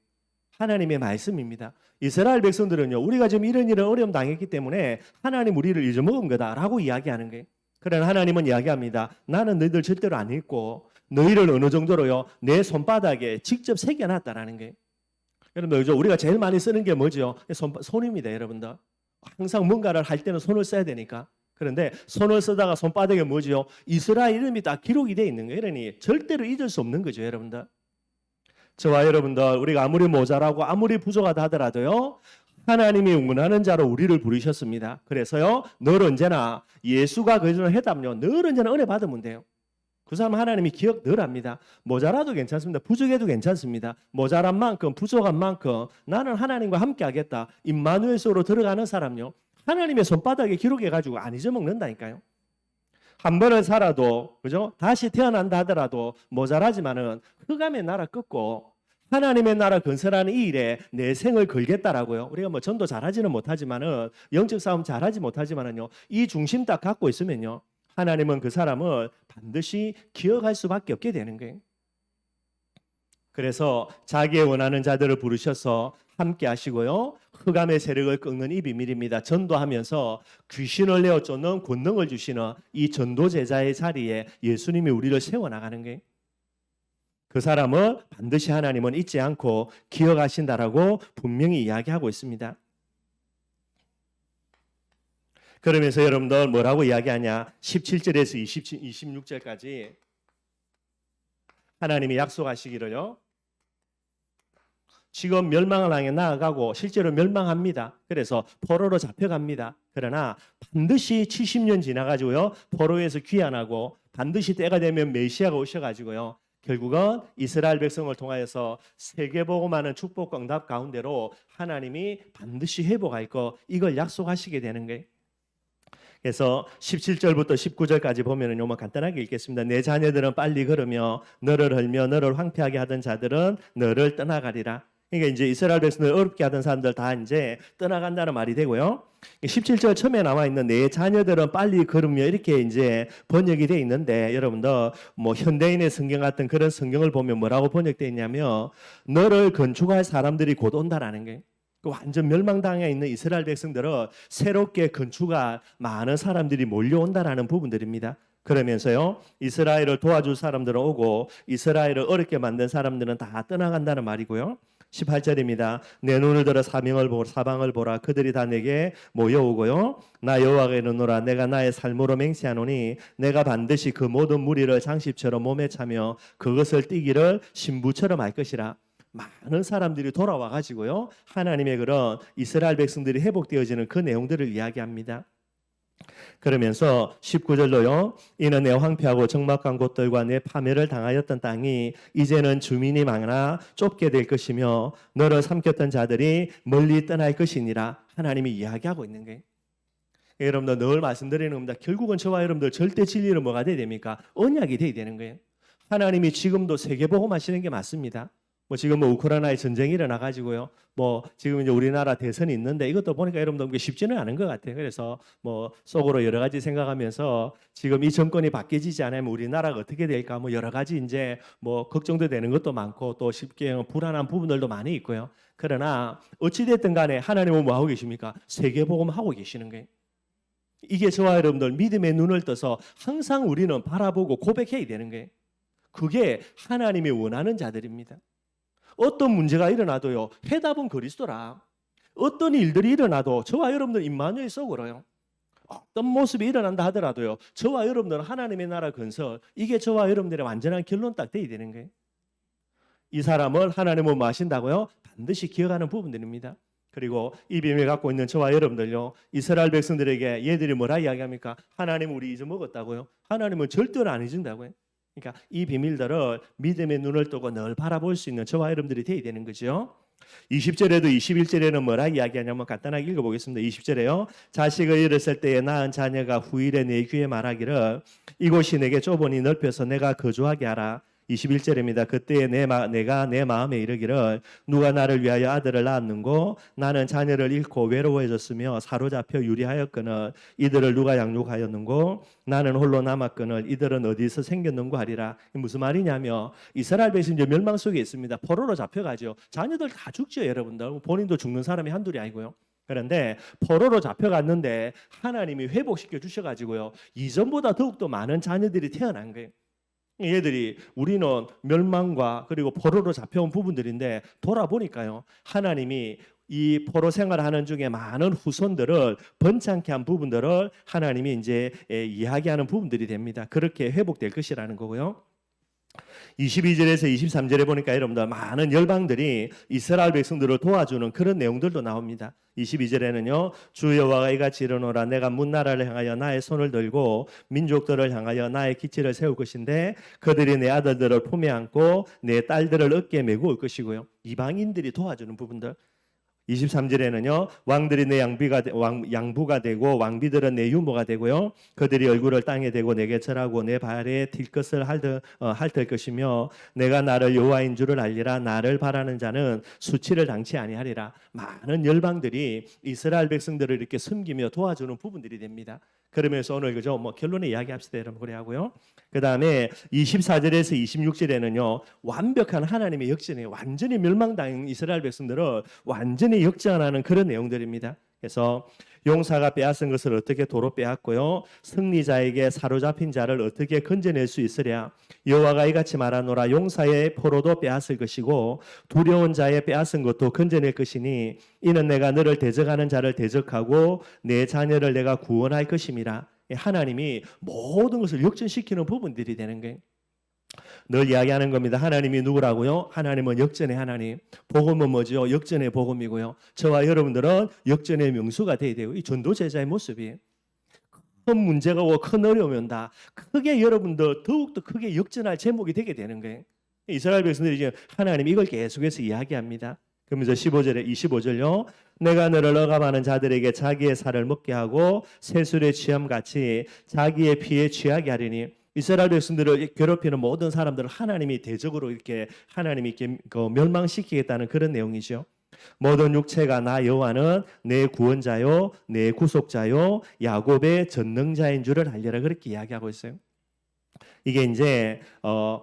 하나님의 말씀입니다. 이스라엘 백성들은요, 우리가 지금 이런 어려움 당했기 때문에 하나님 우리를 잊어먹은 거다라고 이야기하는 거예요. 그러나 하나님은 이야기합니다. 나는 너희들 절대로 안 잊고 너희를 어느 정도로요, 내 손바닥에 직접 새겨놨다라는 거예요. 여러분들 우리가 제일 많이 쓰는 게 뭐죠? 손입니다, 여러분들. 항상 뭔가를 할 때는 손을 써야 되니까. 그런데 손을 쓰다가 손바닥에 뭐지요? 이스라엘 이름이 다 기록이 되어 있는 거예요. 그러니 절대로 잊을 수 없는 거죠, 여러분들. 저와 여러분들, 우리가 아무리 모자라고 아무리 부족하다 하더라도요, 하나님이 원하는 자로 우리를 부르셨습니다. 그래서요, 늘 언제나 예수가 그전에 해답요, 늘 언제나 은혜 받으면 돼요. 그 사람은 하나님이 기억 늘 합니다. 모자라도 괜찮습니다. 부족해도 괜찮습니다. 모자란 만큼, 부족한 만큼 나는 하나님과 함께 하겠다, 임마누엘 속으로 들어가는 사람요, 하나님의 손바닥에 기록해가지고 안 잊어먹는다니까요. 한 번을 살아도, 그죠? 다시 태어난다 하더라도 모자라지만은 흑암의 나라 끊고 하나님의 나라 건설하는 이 일에 내 생을 걸겠다라고요. 우리가 뭐 전도 잘하지는 못하지만은, 영적 싸움 잘하지 못하지만은요, 이 중심 딱 갖고 있으면요, 하나님은 그 사람을 반드시 기억할 수밖에 없게 되는 거예요. 그래서 자기의 원하는 자들을 부르셔서 함께 하시고요, 흑암의 세력을 꺾는 이 비밀입니다. 전도하면서 귀신을 내어 쫓는 권능을 주시는 이 전도 제자의 자리에 예수님이 우리를 세워나가는 거예요. 그 사람을 반드시 하나님은 잊지 않고 기억하신다라고 분명히 이야기하고 있습니다. 그러면서 여러분들 뭐라고 이야기하냐? 17절에서 26절까지 하나님이 약속하시기를요. 지금 멸망을 향해 나아가고 실제로 멸망합니다. 그래서 포로로 잡혀갑니다. 그러나 반드시 70년 지나가지고요. 포로에서 귀환하고 반드시 때가 되면 메시아가 오셔가지고요. 결국은 이스라엘 백성을 통하여서 세계복음하는 축복과 응답 가운데로 하나님이 반드시 회복할 거 이걸 약속하시게 되는 거예요. 그래서 17절부터 19절까지 보면은 요만 간단하게 읽겠습니다. 내 자녀들은 빨리 걸으며 너를 헐며 너를 황폐하게 하던 자들은 너를 떠나가리라. 그러니까 이제 이스라엘 백성을 어렵게 하던 사람들 다 이제 떠나간다는 말이 되고요. 17절 처음에 나와 있는 내 자녀들은 빨리 걸으며 이렇게 이제 번역이 되어 있는데 여러분들 뭐 현대인의 성경 같은 그런 성경을 보면 뭐라고 번역되어 있냐면 너를 건축할 사람들이 곧 온다라는 거예요. 완전 멸망당해 있는 이스라엘 백성들은 새롭게 건축할 많은 사람들이 몰려온다라는 부분들입니다. 그러면서요 이스라엘을 도와줄 사람들은 오고 이스라엘을 어렵게 만든 사람들은 다 떠나간다는 말이고요. 18절입니다. 내 눈을 들어 사방을 보라. 그들이 다 내게 모여오고요. 나 여호와가 이르노라. 내가 나의 삶으로 맹세하노니 내가 반드시 그 모든 무리를 장식처럼 몸에 차며 그것을 띠기를 신부처럼 할 것이라. 많은 사람들이 돌아와 가지고요. 하나님의 그런 이스라엘 백성들이 회복되어지는 그 내용들을 이야기합니다. 그러면서 19절로요. 이는 내 황폐하고 적막한 곳들과 내 파멸을 당하였던 땅이 이제는 주민이 많아 좁게 될 것이며 너를 삼켰던 자들이 멀리 떠날 것이니라. 하나님이 이야기하고 있는 거예요. 여러분들 늘 말씀드리는 겁니다. 결국은 저와 여러분들 절대 진리는 뭐가 돼야 됩니까? 언약이 돼야 되는 거예요. 하나님이 지금도 세계복음 하시는 게 맞습니다. 뭐 지금 뭐 우크라이나에 전쟁이 일어나 가지고요. 뭐 지금 이제 우리나라 대선이 있는데 이것도 보니까 여러분들 쉽지는 않은 것 같아요. 그래서 뭐 속으로 여러 가지 생각하면서 지금 이 정권이 바뀌지 않으면 우리나라가 어떻게 될까 뭐 여러 가지 이제 뭐 걱정도 되는 것도 많고 또 쉽게 불안한 부분들도 많이 있고요. 그러나 어찌 됐든 간에 하나님은 뭐 하고 계십니까? 세계복음 하고 계시는 거예요. 이게 저와 여러분들 믿음의 눈을 떠서 항상 우리는 바라보고 고백해야 되는 거예요. 그게 하나님이 원하는 자들입니다. 어떤 문제가 일어나도요. 해답은 그리스도라. 어떤 일들이 일어나도 저와 여러분들 임마누엘 속으로요. 어떤 모습이 일어난다 하더라도요. 저와 여러분들은 하나님의 나라 건설 이게 저와 여러분들의 완전한 결론 딱 돼야 되는 거예요. 이 사람을 하나님은 뭐 하신다고요? 반드시 기억하는 부분들입니다. 그리고 이 비밀을 갖고 있는 저와 여러분들요. 이스라엘 백성들에게 얘들이 뭐라 이야기합니까? 하나님 우리 잊어먹었다고요? 하나님은 절대로 안 잊은다고요? 그러니까 이 비밀들을 믿음의 눈을 뜨고 늘 바라볼 수 있는 저와 여러분들이 되어야 되는 거죠. 20절에도 21절에는 뭐라 이야기하냐면 간단하게 읽어보겠습니다. 20절에요. 자식을 잃었을 때에 낳은 자녀가 후일에 내 귀에 말하기를 이곳이 내게 좁으니 넓혀서 내가 거주하게 하라. 21절입니다. 그때에 내가 내 마음에 이르기를 누가 나를 위하여 아들을 낳았는고 나는 자녀를 잃고 외로워졌으며 사로잡혀 유리하였거늘 이들을 누가 양육하였는고 나는 홀로 남았거늘 이들은 어디서 생겼는고 하리라. 무슨 말이냐면 이스라엘 백성이 멸망 속에 있습니다. 포로로 잡혀가죠. 자녀들 다 죽죠. 여러분들 본인도 죽는 사람이 한둘이 아니고요. 그런데 포로로 잡혀갔는데 하나님이 회복시켜 주셔가지고요. 이전보다 더욱더 많은 자녀들이 태어난 거예요. 얘들이 우리는 멸망과 그리고 포로로 잡혀온 부분들인데 돌아보니까요. 하나님이 이 포로 생활하는 중에 많은 후손들을 번창케 한 부분들을 하나님이 이제 이야기하는 부분들이 됩니다. 그렇게 회복될 것이라는 거고요. 22절에서 23절에 보니까 여러분들 많은 열방들이 이스라엘 백성들을 도와주는 그런 내용들도 나옵니다. 22절에는요. 주 여호와가 이같이 이르노라 내가 문 나라를 향하여 나의 손을 들고 민족들을 향하여 나의 기치를 세울 것인데 그들이 내 아들들을 품에 안고 내 딸들을 어깨에 메고 올 것이고요. 이방인들이 도와주는 부분들 23절에는요. 왕들이 내 양부가 되고 왕비들은 내 유모가 되고요. 그들이 얼굴을 땅에 대고 내게 절하고 내 발에 딜것을 핥을 것이며 내가 나를 여호와인 줄을 알리라. 나를 바라는 자는 수치를 당치 아니하리라. 많은 열방들이 이스라엘 백성들을 이렇게 섬기며 도와주는 부분들이 됩니다. 그러면서 오늘 그죠? 뭐 결론에 이야기합시다 여러분 그래 하고요. 그 다음에 24절에서 26절에는요. 완벽한 하나님의 역전이에요. 완전히 멸망당한 이스라엘 백성들을 완전히 역전하는 그런 내용들입니다. 그래서 용사가 빼앗은 것을 어떻게 도로 빼앗고요? 승리자에게 사로잡힌 자를 어떻게 건져낼 수 있으랴? 여호와가 이같이 말하노라. 용사의 포로도 빼앗을 것이고 두려운 자의 빼앗은 것도 건져낼 것이니 이는 내가 너를 대적하는 자를 대적하고 내 자녀를 내가 구원할 것임이라. 하나님이 모든 것을 역전시키는 부분들이 되는 거예요. 늘 이야기하는 겁니다. 하나님이 누구라고요? 하나님은 역전의 하나님. 복음은 뭐죠? 역전의 복음이고요. 저와 여러분들은 역전의 명수가 되어야 되고, 이 전도제자의 모습이에요. 큰 문제가 오고 큰 어려움이 온다. 크게 여러분들 더욱더 크게 역전할 제목이 되게 되는 거예요. 이스라엘 백성들이 이제 하나님 이걸 계속해서 이야기합니다. 그러면서 15절에 25절요. 내가 너를 억압하는 자들에게 자기의 살을 먹게 하고 새술의 취함같이 자기의 피에 취하게 하리니. 이스라엘 백성들을 괴롭히는 모든 사람들을 하나님이 대적으로 이렇게 하나님이 이렇게 멸망시키겠다는 그런 내용이죠. 모든 육체가 나 여호와는 내 구원자요 내 구속자요 야곱의 전능자인 줄을 알려라, 그렇게 이야기하고 있어요. 이게 이제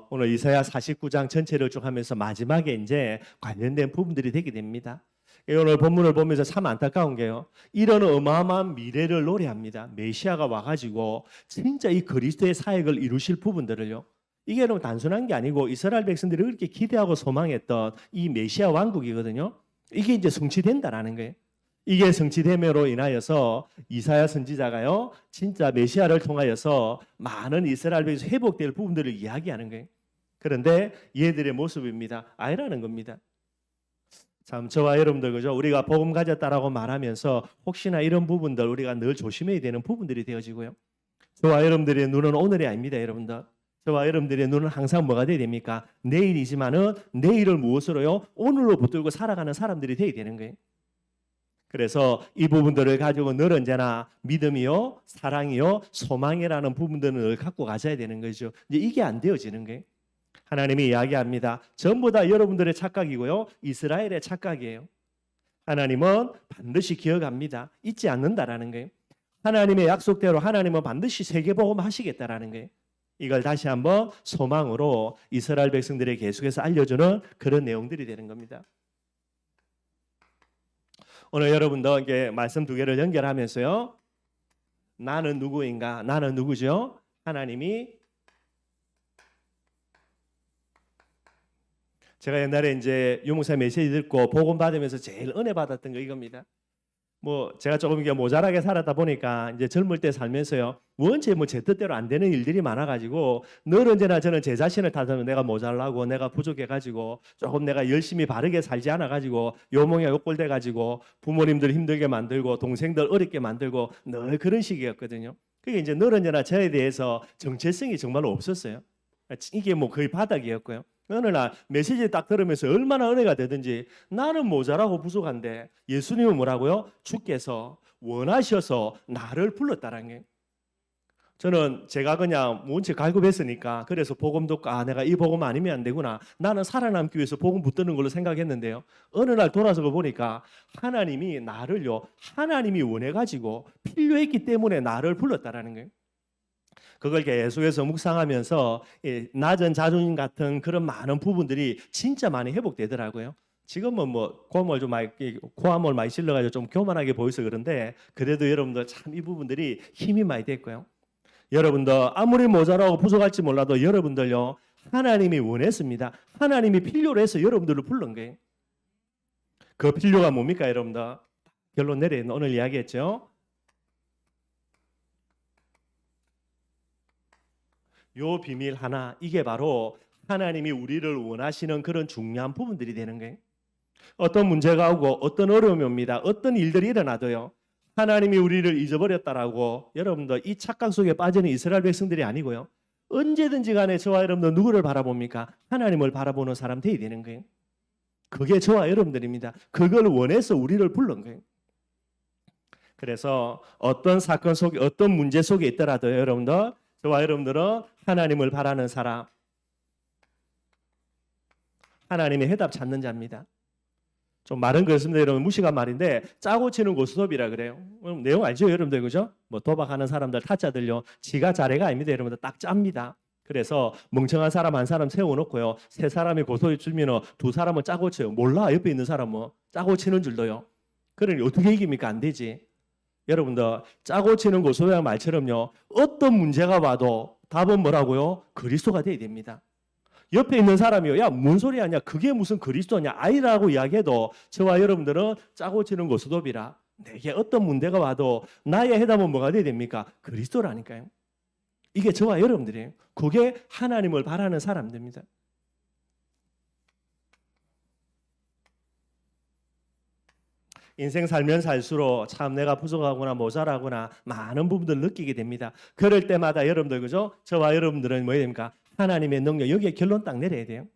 오늘 이사야 49장 전체를 쭉 하면서 마지막에 이제 관련된 부분들이 되게 됩니다. 오늘 본문을 보면서 참 안타까운 게요. 이런 어마어마한 미래를 노래합니다. 메시아가 와가지고 진짜 이 그리스도의 사역을 이루실 부분들을요. 이게 여러분 단순한 게 아니고 이스라엘 백성들이 그렇게 기대하고 소망했던 이 메시아 왕국이거든요. 이게 이제 성취된다라는 거예요. 이게 성취됨으로 인하여서 이사야 선지자가요, 진짜 메시아를 통하여서 많은 이스라엘 백성 회복될 부분들을 이야기하는 거예요. 그런데 얘들의 모습입니다. 아니라는 겁니다. 참 저와 여러분들 그죠? 우리가 복음 가졌다라고 말하면서 혹시나 이런 부분들 우리가 늘 조심해야 되는 부분들이 되어지고요. 저와 여러분들의 눈은 오늘이 아닙니다, 여러분들. 저와 여러분들의 눈은 항상 뭐가 돼야 됩니까? 내일이지만은 내일을 무엇으로요? 오늘로 붙들고 살아가는 사람들이 돼야 되는 거예요. 그래서 이 부분들을 가지고 늘 언제나 믿음이요, 사랑이요, 소망이라는 부분들을 늘 갖고 가셔야 되는 거죠. 이제 이게 안 되어지는 거예요. 하나님이 이야기합니다. 전부 다 여러분들의 착각이고요. 이스라엘의 착각이에요. 하나님은 반드시 기억합니다. 잊지 않는다라는 거예요. 하나님의 약속대로 하나님은 반드시 세계복음 하시겠다라는 거예요. 이걸 다시 한번 소망으로 이스라엘 백성들에게 계속해서 알려주는 그런 내용들이 되는 겁니다. 오늘 여러분들에게 말씀 두 개를 연결하면서요. 나는 누구인가? 나는 누구죠? 하나님이 제가 옛날에 이제 유목사 메시지 듣고 복음 받으면서 제일 은혜 받았던 거 이겁니다. 뭐 제가 조금 이게 모자라게 살았다 보니까 이제 젊을 때 살면서요. 원체 제 뜻대로 안 되는 일들이 많아가지고 늘 언제나 저는 제 자신을 탓하면 내가 모자라고 내가 부족해가지고 조금 내가 열심히 바르게 살지 않아가지고 요몽에 욕골 돼가지고 부모님들 힘들게 만들고 동생들 어렵게 만들고 늘 그런 식이었거든요. 그게 이제 늘 언제나 저에 대해서 정체성이 정말로 없었어요. 이게 뭐 거의 바닥이었고요. 어느 날 메시지 딱 들으면서 얼마나 은혜가 되든지 나는 모자라고 부족한데 예수님은 뭐라고요? 주께서 원하셔서 나를 불렀다라는 게. 저는 제가 그냥 원체 갈급했으니까 그래서 복음 듣고 내가 이 복음 아니면 안 되구나. 나는 살아남기 위해서 복음 붙드는 걸로 생각했는데요. 어느 날 돌아서 보니까 하나님이 나를요. 하나님이 원해가지고 필요했기 때문에 나를 불렀다라는 거예요. 그걸 계속해서 묵상하면서 낮은 자존심 같은 그런 많은 부분들이 진짜 많이 회복되더라고요. 지금은 뭐 고함을 많이 실려가지고 좀 교만하게 보여서 그런데 그래도 여러분들 참 이 부분들이 힘이 많이 됐고요. 여러분들 아무리 모자라고 부족할지 몰라도 여러분들요 하나님이 원했습니다. 하나님이 필요로 해서 여러분들을 부른 거예요. 그 필요가 뭡니까 여러분들? 결론 내리는 오늘 이야기했죠. 요 비밀 하나, 이게 바로 하나님이 우리를 원하시는 그런 중요한 부분들이 되는 거예요. 어떤 문제가 오고 어떤 어려움이 옵니다. 어떤 일들이 일어나도요. 하나님이 우리를 잊어버렸다라고 여러분들 이 착각 속에 빠지는 이스라엘 백성들이 아니고요. 언제든지 간에 저와 여러분들 누구를 바라봅니까? 하나님을 바라보는 사람 되어야 되는 거예요. 그게 저와 여러분들입니다. 그걸 원해서 우리를 불른 거예요. 그래서 어떤 사건 속에 어떤 문제 속에 있더라도 여러분들 저와 여러분들은 하나님을 바라는 사람, 하나님의 해답 찾는 자입니다. 좀 말은 그렇습니다. 여러분 무식한 말인데 짜고 치는 고스톱이라 그래요. 내용 알죠 여러분들 그죠? 뭐 도박하는 사람들 타짜들요. 지가 자네가 아닙니다. 여러분들 딱 짭니다. 그래서 멍청한 사람 한 사람 세워놓고요. 세 사람이 고소해 주면 두 사람은 짜고 쳐요. 몰라 옆에 있는 사람은 짜고 치는 줄도요. 그러니 어떻게 이깁니까? 안 되지. 여러분들 짜고 치는 고소양 말처럼요. 어떤 문제가 와도 답은 뭐라고요? 그리스도가 돼야 됩니다. 옆에 있는 사람이요. 야, 뭔 소리 하냐? 그게 무슨 그리스도냐? 아니라고 이야기해도 저와 여러분들은 짜고 치는 고스톱이라 내게 어떤 문제가 와도 나의 해답은 뭐가 돼야 됩니까? 그리스도라니까요. 이게 저와 여러분들이에요. 그게 하나님을 바라는 사람들입니다. 인생 살면 살수록 참 내가 부족하거나 모자라거나 많은 부분들을 느끼게 됩니다. 그럴 때마다 여러분들 그죠? 저와 여러분들은 뭐야 됩니까? 하나님의 능력 여기에 결론 딱 내려야 돼요.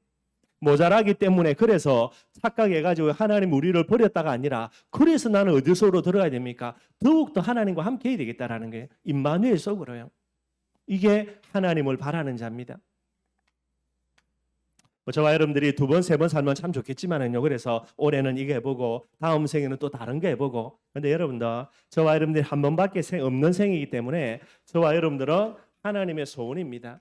모자라기 때문에 그래서 착각해가지고 하나님 우리를 버렸다가 아니라 그래서 나는 어디서로 들어가야 됩니까? 더욱더 하나님과 함께 해야 되겠다라는 게 임마누엘 속으로요. 이게 하나님을 바라는 자입니다. 저와 여러분들이 두 번, 세 번 살면 참 좋겠지만은요. 그래서 올해는 이거 해보고 다음 생에는 또 다른 거 해보고. 근데 여러분들 저와 여러분들이 한 번밖에 없는 생이기 때문에 저와 여러분들은 하나님의 소원입니다.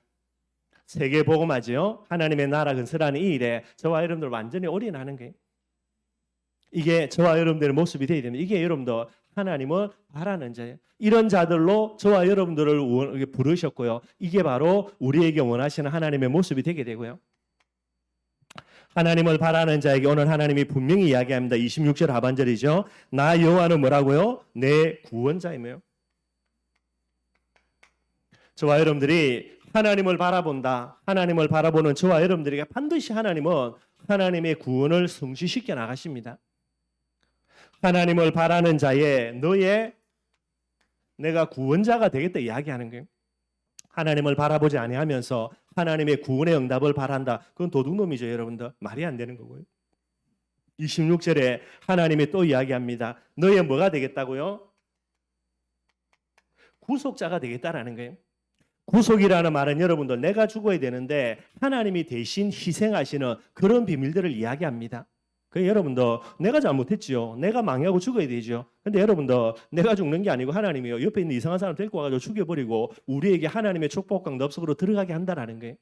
세계 복음하지요. 하나님의 나라 건설하는 이 일에 저와 여러분들 완전히 올인하는 거예요. 이게 저와 여러분들의 모습이 되어야 됩니다. 이게 여러분들 하나님을 바라는 자예요. 이런 자들로 저와 여러분들을 부르셨고요. 이게 바로 우리에게 원하시는 하나님의 모습이 되게 되고요. 하나님을 바라는 자에게 오늘 하나님이 분명히 이야기합니다. 26절 하반절이죠. 나 여호와는 뭐라고요? 내 구원자이며. 저와 여러분들이 하나님을 바라본다. 하나님을 바라보는 저와 여러분들에게 반드시 하나님은 하나님의 구원을 성취시켜 나가십니다. 하나님을 바라는 자의 너의 내가 구원자가 되겠다 이야기하는 거예요. 하나님을 바라보지 아니하면서 하나님의 구원의 응답을 바란다. 그건 도둑놈이죠, 여러분들. 말이 안 되는 거고요. 26절에 하나님이 또 이야기합니다. 너의 뭐가 되겠다고요? 구속자가 되겠다라는 거예요. 구속이라는 말은 여러분들 내가 죽어야 되는데 하나님이 대신 희생하시는 그런 비밀들을 이야기합니다. 그 여러분들 내가 잘못했지요. 내가 망하고 죽어야 되죠. 근데 여러분들 내가 죽는 게 아니고 하나님이요. 옆에 있는 이상한 사람 데리고 와가지고 죽여버리고 우리에게 하나님의 축복과 넙석으로 들어가게 한다라는 거예요.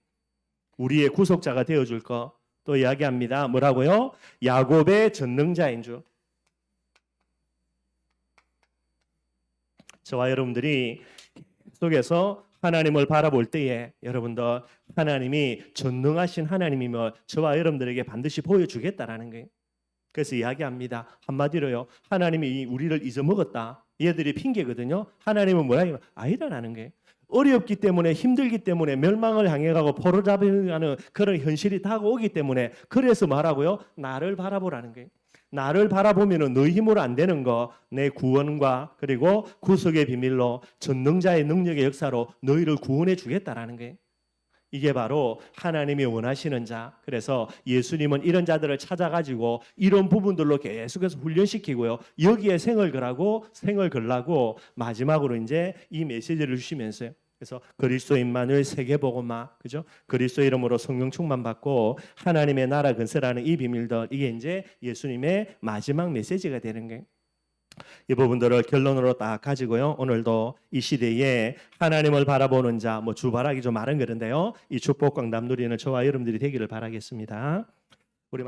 우리의 구속자가 되어줄 거 또 이야기합니다. 뭐라고요? 야곱의 전능자인 줄. 저와 여러분들이 속에서 하나님을 바라볼 때에 여러분들 하나님이 전능하신 하나님이면 저와 여러분들에게 반드시 보여주겠다라는 거예요. 그래서 이야기합니다. 한마디로요. 하나님이 우리를 잊어먹었다. 얘들이 핑계거든요. 하나님은 뭐라 아니라는 거예요. 어렵기 때문에 힘들기 때문에 멸망을 향해 가고 포로잡히는 그런 현실이 다가오기 때문에 그래서 말하고요. 나를 바라보라는 거예요. 나를 바라보면은 너희 힘으로 안 되는 거 내 구원과 그리고 구속의 비밀로 전능자의 능력의 역사로 너희를 구원해 주겠다라는 거예요. 이게 바로 하나님이 원하시는 자. 그래서 예수님은 이런 자들을 찾아가지고 이런 부분들로 계속해서 훈련시키고요. 여기에 생을 걸라고 마지막으로 이제 이 메시지를 주시면서요. 그래서 그리스도 임마누엘 세계복음화, 그죠? 그리스도 이름으로 성령 충만 받고 하나님의 나라 건설하는 이 비밀들 이게 이제 예수님의 마지막 메시지가 되는 거예요. 이 부분들을 결론으로 딱 가지고요. 오늘도 이 시대에 하나님을 바라보는 자, 뭐 주바라기 좀 많은 그런데요. 이 축복과 남 누리는 저와 여러분들이 되기를 바라겠습니다. 우리